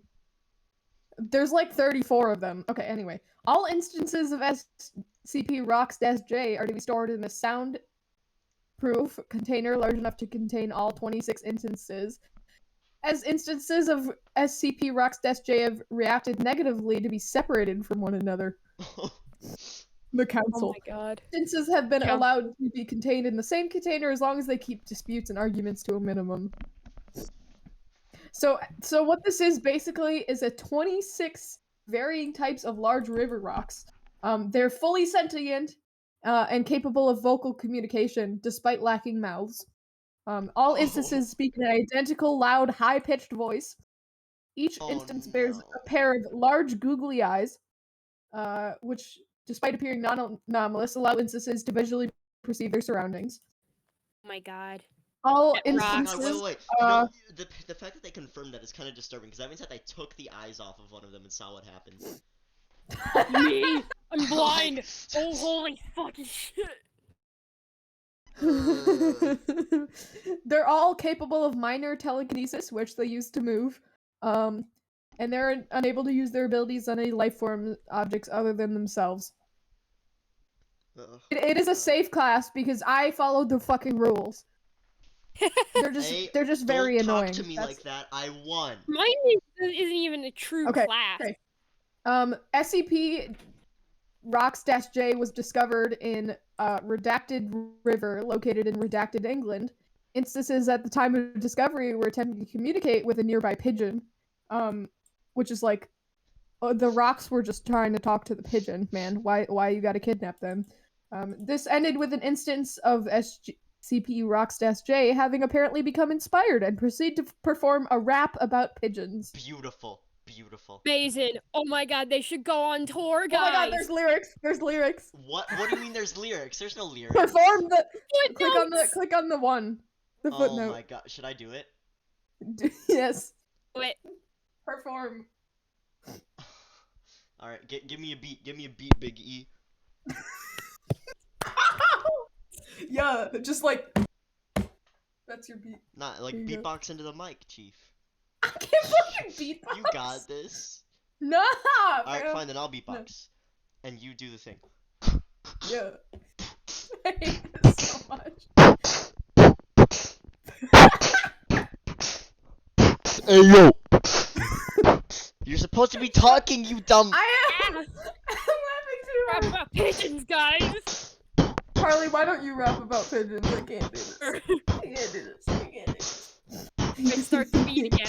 There's like 34 of them. Okay, anyway. All instances of SCP Rocks J are to be stored in a soundproof container large enough to contain all 26 instances. As instances of SCP Rocks J have reacted negatively to be separated from one another. The Oh council. my god. Instances have been Yeah. allowed to be contained in the same container as long as they keep disputes and arguments to a minimum. So what this is basically is a 26 varying types of large river rocks. They're fully sentient and capable of vocal communication despite lacking mouths. All instances speak in an identical, loud, high-pitched voice. Each instance bears a pair of large googly eyes, which, despite appearing non-anomalous, allow instances to visually perceive their surroundings. Oh my god. All It Oh my instances. god, wait. You know, the fact that they confirmed that is kind of disturbing because that means that they took the eyes off of one of them and saw what happened. Me! I'm blind! Like- Oh, holy fucking shit! They're all capable of minor telekinesis, which they use to move. And they're unable to use their abilities on any life form objects other than themselves. It is a safe class because I followed the fucking rules. They're just very don't annoying. Talk to me like that. I won. Mine isn't even a true class. Okay. SCP Rocks J was discovered in Redacted River, located in Redacted, England. Instances at the time of discovery were attempting to communicate with a nearby pigeon, which is like, the rocks were just trying to talk to the pigeon, man. Why you gotta kidnap them? This ended with an instance of SCP Rocks J having apparently become inspired and proceed to perform a rap about pigeons. Beautiful. Beautiful. Amazing. Oh my god, they should go on tour, guys. Oh my god, there's lyrics. There's lyrics. What do you mean there's lyrics? There's no lyrics. Perform the Footnotes! click on the one. The footnote. Oh my god, should I do it? Yes. Wait. Perform. Alright, give me a beat. Give me a beat, Big E. Yeah, just like that's your beat. Not like There you go. beatbox into the mic, Chief. I can't fucking beatbox. You got this. No. Alright, fine, then I'll beatbox. And you do the thing. Yeah. I hate this so much. Hey yo! You're supposed to be talking, you dumb. I am. I'm laughing too Rap hard. about pigeons, guys! Carly, why don't you rap about pigeons? I can't do this. I can't do this. I can't do this. I start the beat again.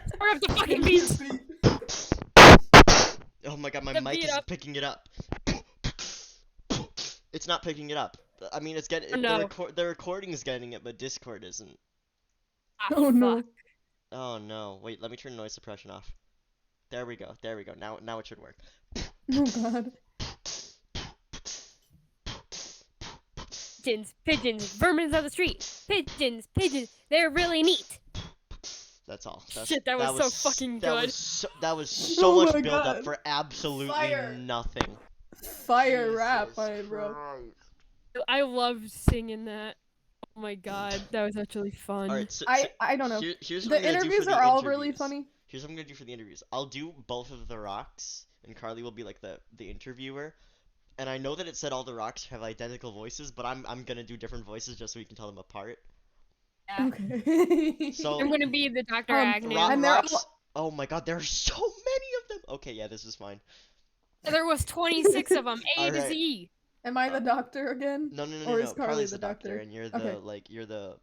Start up the fucking beat! Oh my god, my The mic beat is up. picking it up. It's not picking it up. I mean, it's getting No. the recording is getting it, but Discord isn't. Ah, Oh no. fuck. Oh no! Wait, let me turn noise suppression off. There we go. There we go. Now it should work. Oh god. Pigeons, pigeons, vermins on the street. Pigeons, pigeons, they're really neat. That's all. Shit, that was so fucking good. That was so Oh much my build up God. for absolutely Fire. nothing. Fire rap, Jesus bro. Christ. I loved singing that. Oh my god, that was actually fun. Alright, so I don't know. here's what The I'm gonna do interviews for the are all really interviews. funny. Here's what I'm gonna do for the interviews. I'll do both of the rocks, and Carly will be like the interviewer. And I know that it said all the rocks have identical voices, but I'm gonna do different voices just so we can tell them apart. Yeah. Okay. So I'm gonna be the Dr. Um, Agnew. And they're rocks. all- Oh my god, there are so many of them. Okay, yeah, this is fine. There was 26 of them, A to Alright. Z. Am I the doctor again? No, Or is Carly Carly's the the doctor, doctor? and you're the Okay. you're the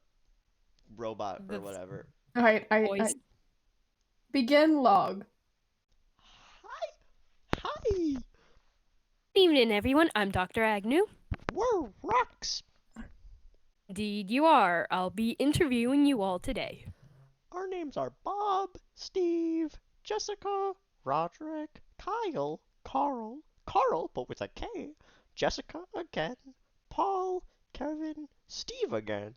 robot or The- whatever. Alright, I Voice. begin log. Hi. Good evening, everyone. I'm Dr. Agnew. We're rocks. Indeed, you are. I'll be interviewing you all today. Our names are Bob, Steve, Jessica, Roderick, Kyle, Carl, but with a K, Jessica again, Paul, Kevin, Steve again.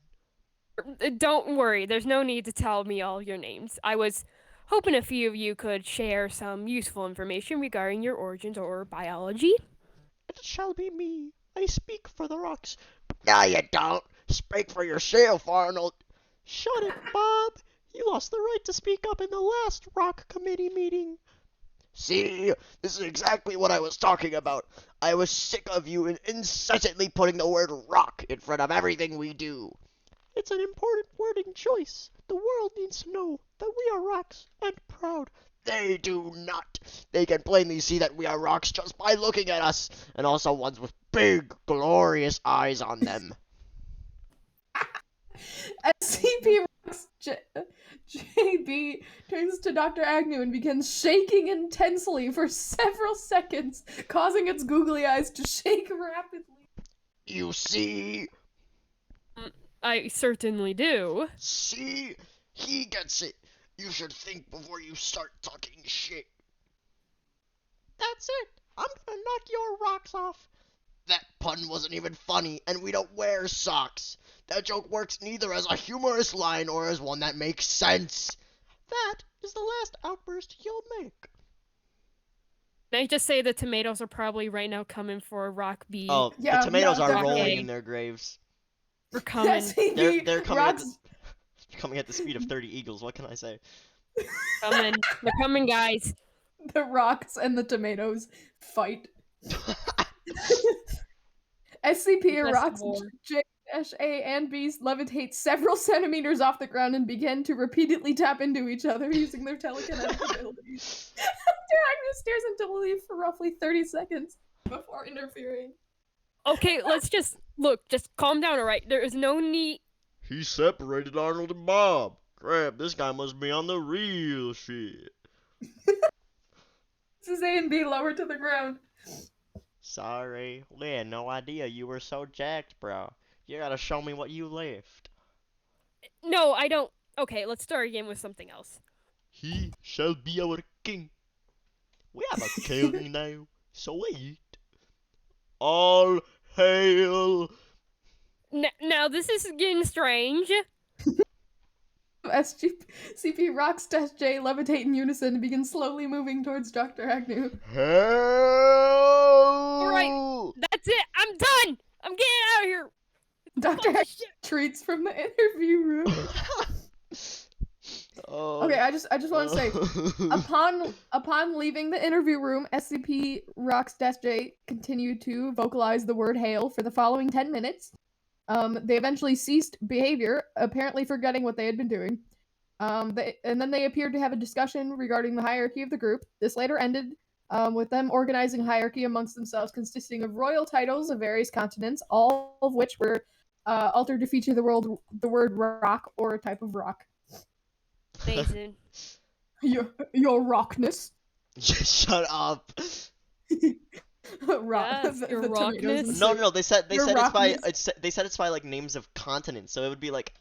Don't worry, there's no need to tell me all your names. I was hoping a few of you could share some useful information regarding your origins or biology. It shall be me. I speak for the rocks. No, you don't. Speak for yourself, Arnold. Shut it, Bob. You lost the right to speak up in the last rock committee meeting. See, this is exactly what I was talking about. I was sick of you incessantly putting the word rock in front of everything we do. It's an important wording choice. The world needs to know that we are rocks and proud. They do not. They can plainly see that we are rocks just by looking at us, and also ones with big, glorious eyes on them. SCP Rocks JB turns to Dr. Agnew and begins shaking intensely for several seconds, causing its googly eyes to shake rapidly. You see? I certainly do. See? He gets it. You should think before you start talking shit. That's it. I'm gonna knock your rocks off. That pun wasn't even funny, and we don't wear socks. That joke works neither as a humorous line or as one that makes sense. That is the last outburst you'll make. Can I just say the tomatoes are probably right now coming for Rock B. Oh, Yeah, the tomatoes yeah, are rolling definitely. in their graves. We're coming. SCP They're coming at Rocks coming at the speed of 30 eagles. What can I say? Coming. They're coming, guys. the rocks and the tomatoes fight. SCP That's Rocks war. J-A and B's levitate several centimeters off the ground and begin to repeatedly tap into each other using their telekinetic abilities. Dr. Agnew stares into the leaf for roughly 30 seconds before interfering. Okay, let's just calm down, alright? There is no need. He separated Arnold and Bob. Crap, this guy must be on the real shit. This is A and B lower to the ground. Sorry, we had no idea you were so jacked, bro. You gotta show me what you lift. No, I don't. Okay, let's start again with something else. He shall be our king. We have a king now, so wait. All hail. Now this is getting strange. SCP Rocks-J levitate in unison and begin slowly moving towards Dr. Agnew. Hail. Alright, that's it. I'm done. I'm getting out of here. Dr. Fuck Agnew this shit. retreats from the interview room. Oh. Okay, I just want to say, upon leaving the interview room, SCP Rocks-J continued to vocalize the word hail for the following 10 minutes. They eventually ceased behavior, apparently forgetting what they had been doing. And then they appeared to have a discussion regarding the hierarchy of the group. This later ended with them organizing hierarchy amongst themselves, consisting of royal titles of various continents, all of which were altered to feature the word rock or a type of rock. Amazing. Your rockness. Shut up. Rock. Yes, your the tomatoes rockness. and No, soup. no, they said Your it's by rockness. they said it's by like names of continents, so it would be like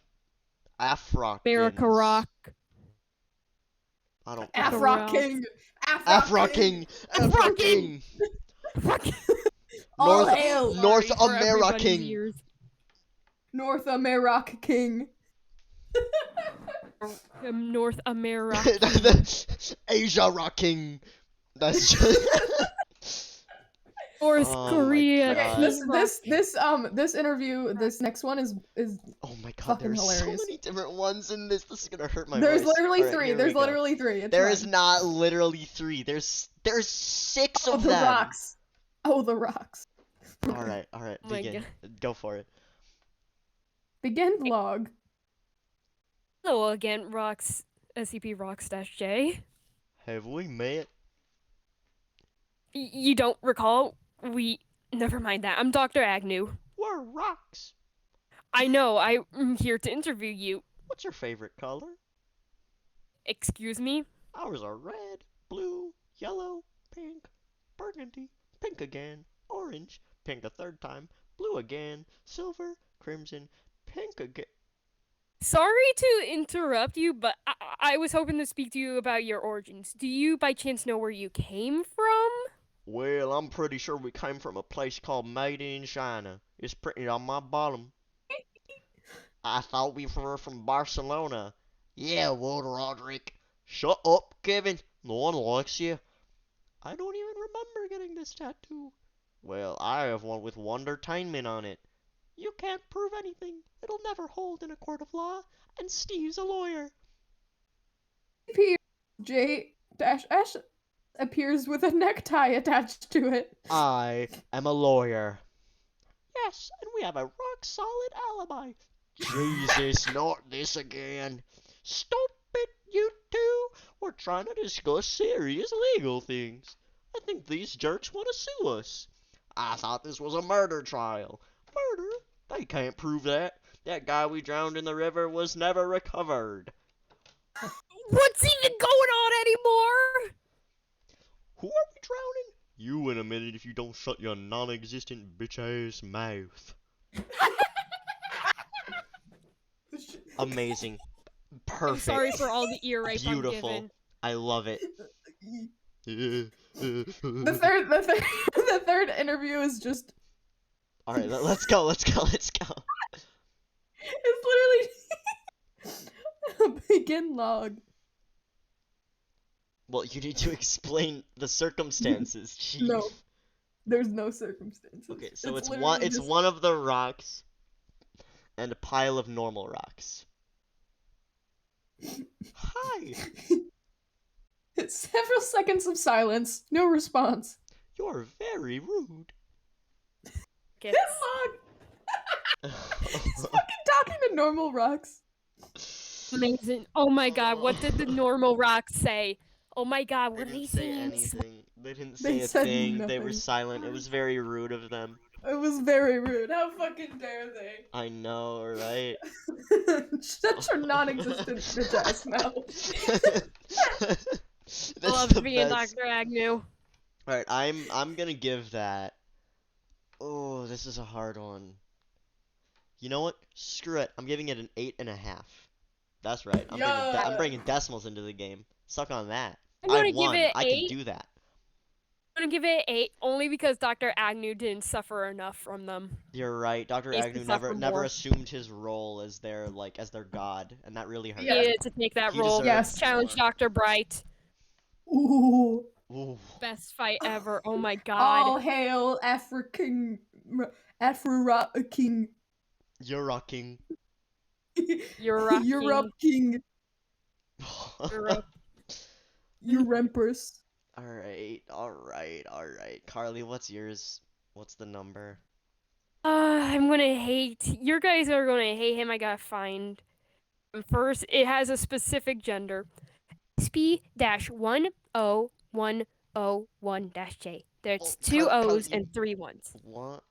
Afrock. America Rock. I don't. Afrock King. Afrock King. Afrock King. All North hail. North Sorry for America everybody's King. ears. North America King. North America. Asia Rocking. That's just. North Oh my Korea. God. Okay, this interview, this next one is Oh my God, fucking there's so hilarious. many different ones in this. This is gonna hurt my there's voice. literally Alright, three. here There's we go. literally three. It's There is fine. not literally three. There's 6 Oh, of the them. rocks. Oh, the rocks. All right, Oh my begin. Go for it. Begin vlog. Hello again, Rocks. SCP Rocks-J. Have we met? You don't recall? Never mind that. I'm Dr. Agnew. We're rocks. I know. I'm here to interview you. What's your favorite color? Excuse me? Ours are red, blue, yellow, pink, burgundy, pink again, orange, pink a third time, blue again, silver, crimson, pink again. Sorry to interrupt you, but I was hoping to speak to you about your origins. Do you by chance know where you came from? Well, I'm pretty sure we came from a place called Made in China. It's printed on my bottom. I thought we were from Barcelona. Yeah, what, Roderick? Shut up, Kevin. No one likes you. I don't even remember getting this tattoo. Well, I have one with Wondertainment on it. You can't prove anything. It'll never hold in a court of law. And Steve's a lawyer. J-S appears with a necktie attached to it. I am a lawyer. Yes, and we have a rock-solid alibi. Jesus, not this again. Stop it, you two. We're trying to discuss serious legal things. I think these jerks want to sue us. I thought this was a murder trial. Murder? They can't prove that. That guy we drowned in the river was never recovered. What's even going on anymore? Who are we drowning? You in a minute if you don't shut your non-existent bitch-ass mouth. Amazing. Perfect. I'm sorry for all the ear rape I'm Beautiful. given. I love it. The third interview is just. All right, let's go. It's literally a begin log. Well, you need to explain the circumstances, Chief. No, there's no circumstances. Okay, so it's literally just- one of the rocks and a pile of normal rocks. Hi. Several seconds of silence, no response. You're very rude. Guess. Log. He's fucking talking to normal rocks. Amazing. Oh my god, what did the normal rocks say? Oh my god, They what did didn't he say say? anything. They didn't They say a said thing. They were nothing. silent. It was very rude of them. It was very rude. How fucking dare they? I know, right? Shut your non-existent bitch ass mouth. That's Love the being best. Dr. Agnew. Alright, I'm gonna give that. Oh, this is a hard one. You know what? Screw it. I'm giving it an 8.5. That's right. I'm bringing decimals into the game. Suck on that. I'm gonna I won. give it I 8. can do that. I'm gonna give it 8 only because Dr. Agnew didn't suffer enough from them. You're right. Dr. Needs to Agnew suffer never more. assumed his role as their god, and that really hurt. He needed to take that He role. deserves Yes. Challenge more. Dr. Bright. Ooh. Ooh. Best fight ever. Oh my All god. hail African. Afro-King. You're rocking. You're rocking. Europe King. Europe. Your Empress. Alright. Carly, what's yours? What's the number? I'm gonna hate. You guys are gonna hate him. I gotta find. First, it has a specific gender. SP-10101-J. There's Oh, 2 Carly, O's and 3 1s. What?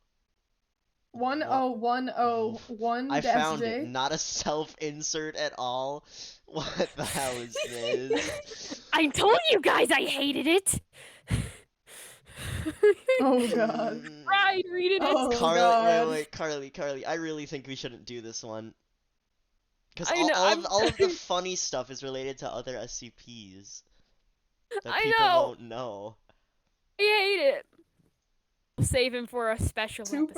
10101 I found J. it. Not a self-insert at all. What the hell is this? I told you guys I hated it. Oh god. Mm, Right, reading it. Oh Carly, god. wait, Carly. I really think we shouldn't do this one. Because I know, all of the funny stuff is related to other SCPs that I people know. won't know. I hate it. We'll save him for a special episode.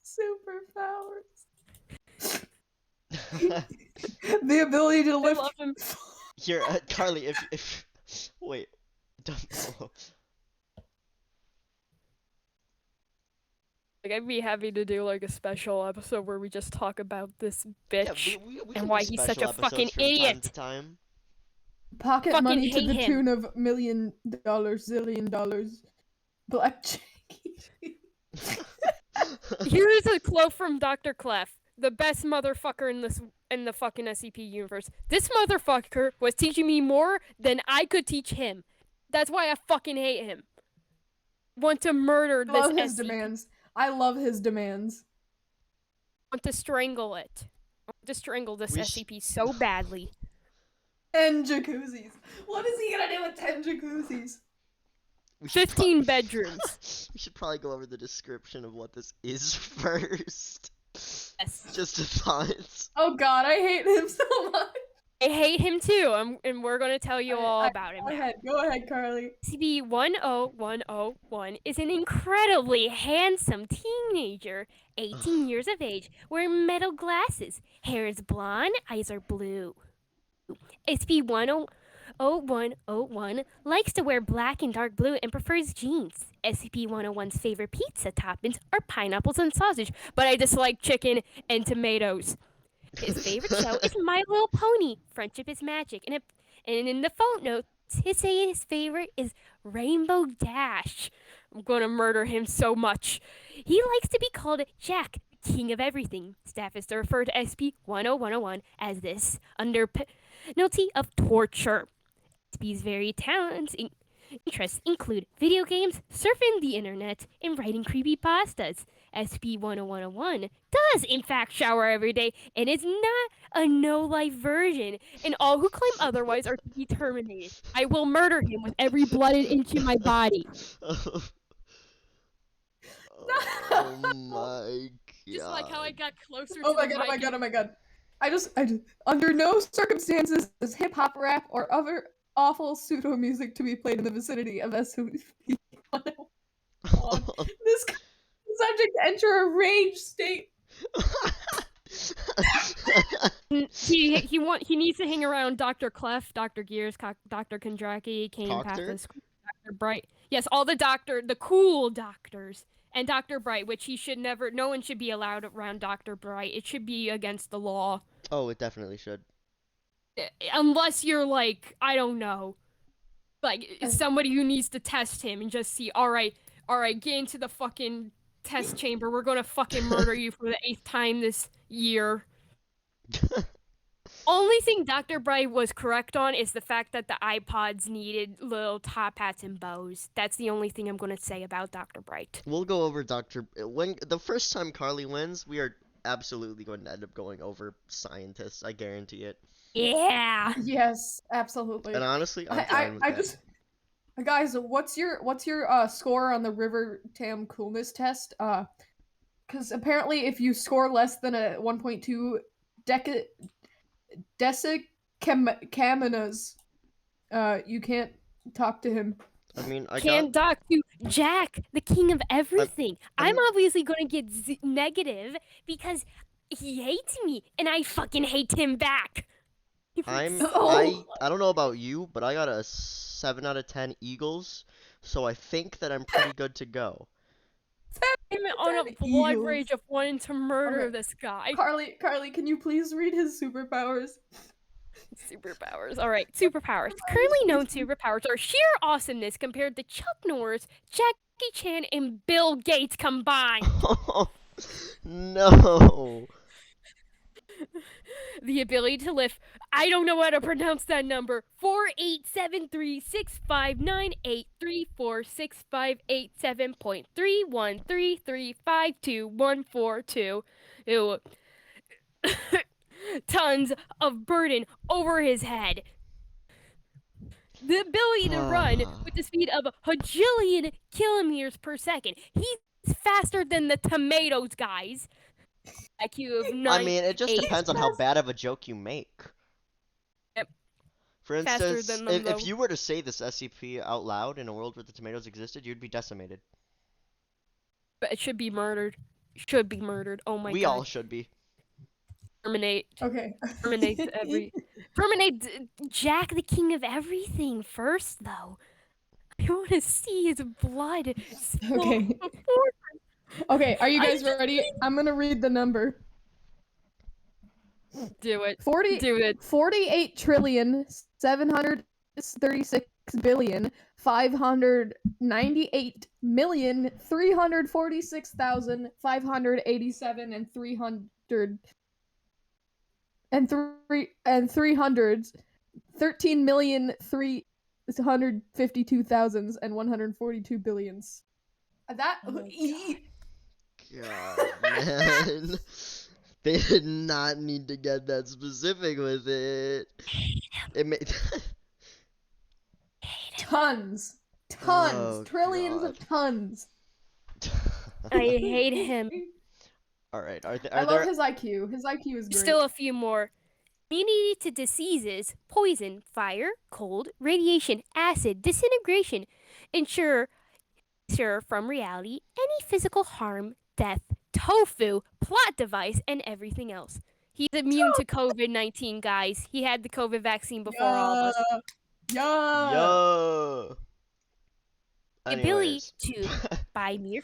Superpowers. The ability to I lift. love him. Here, Carly, if wait, don't. Like, I'd be happy to do like a special episode where we just talk about this Yeah, bitch. we And can why do he's such a special fucking episodes from time idiot. to time. Pocket Fucking money to hate the him. tune of $1 million, zillion dollars. Blackjack. Here's a quote from Dr. Clef, the best motherfucker in the fucking SCP universe. This motherfucker was teaching me more than I could teach him. That's why I fucking hate him. Want to murder I this love his SCP. demands. I love his demands. Want to strangle it. I want to strangle this We SCP so badly. 10 jacuzzis. What is he gonna do with 10 jacuzzis? We should 15 bedrooms. We should probably go over the description of what this is first. Yes. Just a thought. Oh God, I hate him so much. I hate him too, and we're gonna tell you all about him now. Go ahead, Carly. SCP-10101 is an incredibly handsome teenager, 18 years of age, wearing metal glasses. Hair is blonde, eyes are blue. SCP-10101 likes to wear black and dark blue and prefers jeans. SCP-101's favorite pizza toppings are pineapples and sausage, but I dislike chicken and tomatoes. His favorite show is My Little Pony. Friendship is magic. And in the phone notes, his favorite is Rainbow Dash. I'm gonna murder him so much. He likes to be called Jack, king of everything. Staff is to refer to SCP-10101 as this under penalty of torture. SCP's very talents interests include video games, surfing the internet, and writing creepypastas. SCP-10101 does in fact shower every day and is not a no-life version, and all who claim otherwise are to be terminated. I will murder him with every blooded inch in my body. Oh my god. Just like how I got closer Oh to my the God, oh my mic God, oh my God. I just, under no circumstances is hip hop, rap, or other awful pseudo music to be played in the vicinity of SCP-101. This subject enter a rage state. He needs to hang around Dr. Clef, Dr. Gears, Dr. Kondraki, Kane Doctor? Pathos, Dr. Bright. Yes, all the cool doctors. And Dr. Bright, which no one should be allowed around Dr. Bright. It should be against the law. Oh, it definitely should. Unless you're like, I don't know, like somebody who needs to test him and just see, all right, get into the fucking test chamber. We're gonna fucking murder you for the 8th time this year. Only thing Dr. Bright was correct on is the fact that the iPods needed little top hats and bows. That's the only thing I'm gonna say about Dr. Bright. We'll go over when the first time Carly wins, we are absolutely going to end up going over scientists. I guarantee it. Yeah. Yes, absolutely. And honestly, I'm fine with that. just, guys, what's your score on the River Tam coolness test? Because apparently, if you score less than a 1.2 decicaminas, you can't talk to him. I mean, Can't talk to Jack, the king of everything. I'm obviously gonna get negative because he hates me, and I fucking hate him back. I don't know about you, but I got a 7 out of 10 Eagles, so I think that I'm pretty good to go. I'm on a blood rage of wanting to murder this guy. Carly, can you please read his superpowers? Superpowers. All right, superpowers. Currently known superpowers are sheer awesomeness compared to Chuck Norris, Jackie Chan, and Bill Gates combined. No. The ability to lift, I don't know how to pronounce that number, 48736598346587.313352142. Ew. Tons of burden over his head. The ability to run with the speed of 1,000,000,000 kilometers per second. He's faster than the tomatoes, guys. IQ of 9. I mean, it just depends on how bad of a joke you make. Yep. For instance, Faster than if you were to say this SCP out loud in a world where the tomatoes existed, you'd be decimated. But it should be murdered. Should be murdered. Oh my god. We all should be. Terminate. Okay. Terminate Jack, the king of everything first, though. I want to see his blood. Okay. Okay, are you guys ready? I'm gonna read the number. Do it. 48,738,346,587 and 13,352,142 billions. That God, man. They did not need to get that specific with it. It made tons, Oh, trillions God. of tons. I hate him. All right. Are I love there? his IQ. His IQ is great. Still a few more. Immunity to diseases, poison, fire, cold, radiation, acid, disintegration. Ensure from reality any physical harm, death, tofu, plot device, and everything else. He's immune to COVID-19, guys. He had the COVID vaccine before all of us. Yeah. Yo. The ability Anyways. to, by mere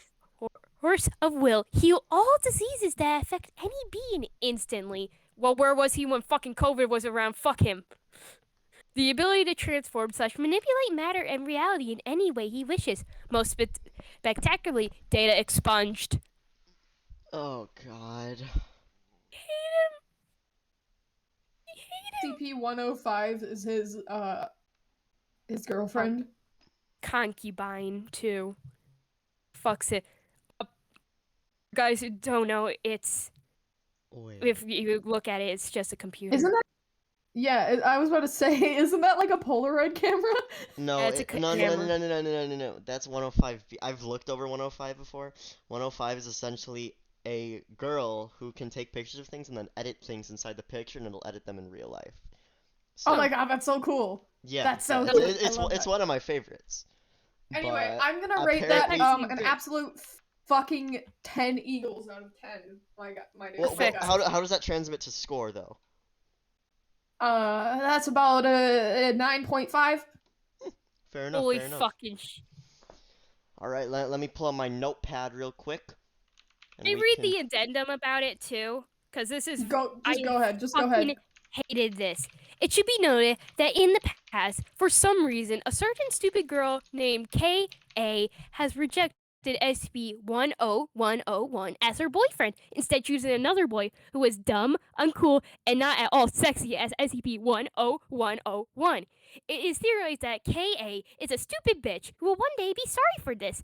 force of will, heal all diseases that affect any being instantly. Well, where was he when fucking COVID was around? Fuck him. The ability to transform / manipulate matter and reality in any way he wishes. Most spectacularly, data expunged. Oh God. CP-105 is his girlfriend. Concubine, too. Fucks it. Guys who don't know, it's... Wait. If you look at it, it's just a computer. Isn't that? Yeah, I was about to say, isn't that like a Polaroid camera? No, Yeah, it's a no, camera. no. That's 105. I've looked over 105 before. 105 is essentially a girl who can take pictures of things and then edit things inside the picture, and it'll edit them in real life. Oh So, my god, that's so cool. yeah, That's so it's cool. it's, I love it's that. one of my favorites. Anyway, But I'm gonna rate that apparently- an Great. absolute fucking 10 eagles out of 10. My god, my dude. Well, my Perfect. god. how does that transmit to score though? That's about a 9.5. Fair enough. Holy fair enough. fucking All right, let me pull up my notepad real quick. and I we read can- the addendum about it too, because this is Go I ahead. Just go fucking ahead. hated this. It should be noted that in the past, for some reason, a certain stupid girl named K.A. has rejected SB-10101 as her boyfriend, instead choosing another boy who was dumb, uncool, and not at all sexy as SCP-10101. It is theorized that K.A. is a stupid bitch who will one day be sorry for this.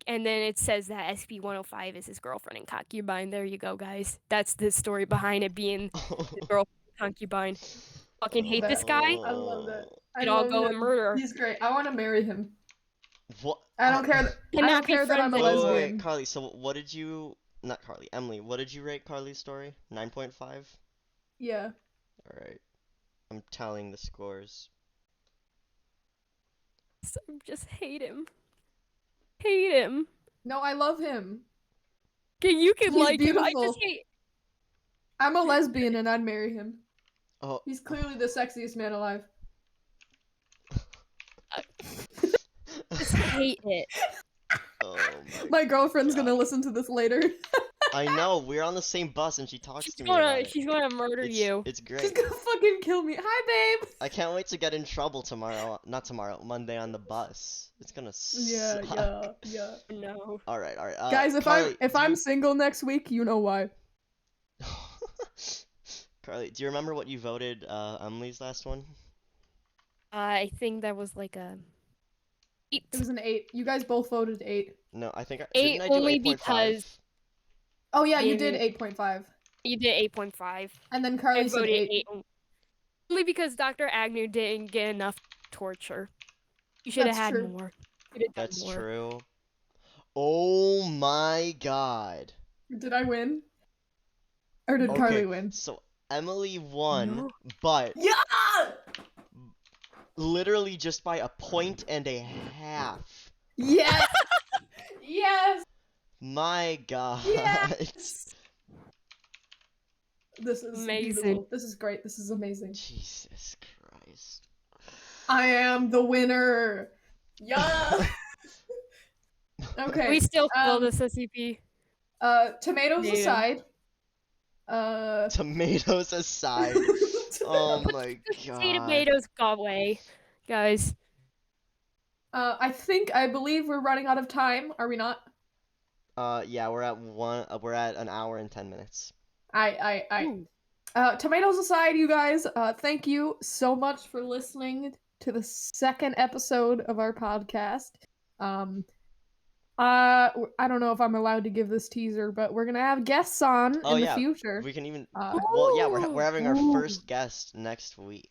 And then it says that SB-105 is his girlfriend and concubine. There you go, guys. That's the story behind it being his girlfriend and concubine. Fucking hate this guy. I love that. Should all go and murder her. He's great. I want to marry him. What? I don't care. I Cannot don't be care that I'm a friends Wait, anymore. lesbian. Carly. So what did you? Not Carly. Emily. What did you rate Carly's story? 9.5. Yeah. All right. I'm tallying the scores. So just hate him. Hate him. No, I love him. You can He's like him. I beautiful. just hate. I'm a lesbian and I'd marry him. Oh. He's clearly the sexiest man alive. Just hate it. Oh My girlfriend's God. gonna listen to this later. I know. We're on the same bus, and she talks She's to me about gonna it. she's gonna murder It's, you. It's She's great. gonna fucking kill me. Hi, babe. I can't wait to get in trouble tomorrow. Not tomorrow. Monday on the bus. It's gonna Yeah, suck. yeah. No. All right. All right. Guys, if Carly, I'm single next week, you know why. Carly, do you remember what you voted Emily's last one? I think that was like a 8. It was an 8. You guys both voted 8. No, I think Eight didn't I do only 8.5? because- Oh yeah, you Yeah, did maybe. 8.5. You did 8.5. And then I Carly said voted 8. 8. Only because Dr. Agnew didn't get enough torture. You should have That's had true. more. Could've done That's more. true. Oh my God. Did I win? Or did Okay, Carly win? so Emily won, No. but Yeah! literally just by a point and a half. Yes! Yes! My God. Yes! This is Amazing. beautiful. This is great. This is amazing. Jesus Christ. I am the winner. Yeah. Okay. We still feel um, this SCP. Tomatoes Dude. aside. Tomatoes aside. Oh my Say God. tomatoes go away, guys. I believe we're running out of time. Are we not? Yeah, we're at an hour and 10 minutes. Ooh. Tomatoes aside, you guys, thank you so much for listening to the second episode of our podcast. I don't know if I'm allowed to give this teaser, but we're gonna have guests on Oh, in yeah. the future. We can even. Uh, Well, yeah, we're having our Ooh. first guest next week.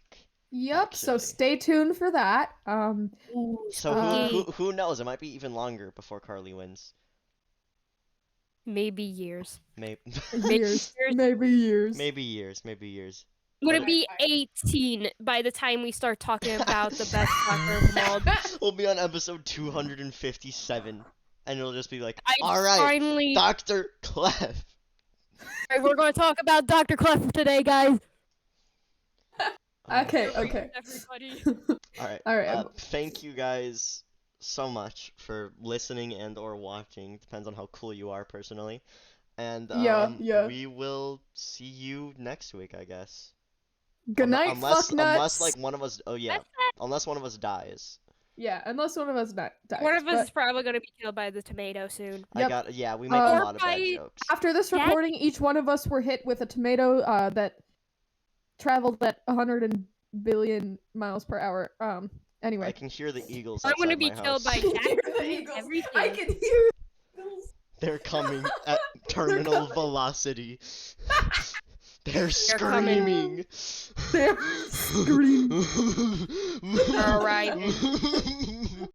Yep, so actually. stay tuned for that. Ooh, So Uh, who knows? It might be even longer before Carly wins. Maybe years. Maybe. Years. Maybe years. Maybe years. Would But it be 18 by the time we start talking about the best soccer of them all? We'll be on episode 257, and it'll just be like, I all right, finally. Dr. Clef. Alright, we're going to talk about Dr. Clef today, guys. Okay. Everybody. All right. All right. Thank you guys so much for listening and or watching. Depends on how cool you are personally. And Yeah. we will see you next week, I guess. Good night, unless fuck nuts. unless like one of us unless one of us dies. Yeah, unless one of us dies. One of us but is probably going to be killed by the tomato soon. Yep. We make a Or lot of bad by- jokes. After this That- recording, each one of us were hit with a tomato that traveled at 100 billion miles per hour. I Anyway. can hear the eagles I'm going to outside be my killed house. by Hear the that. eagles. Everything. I can hear the eagles. They're coming at terminal coming. velocity. They're coming. screaming. They're screaming. They're arriving.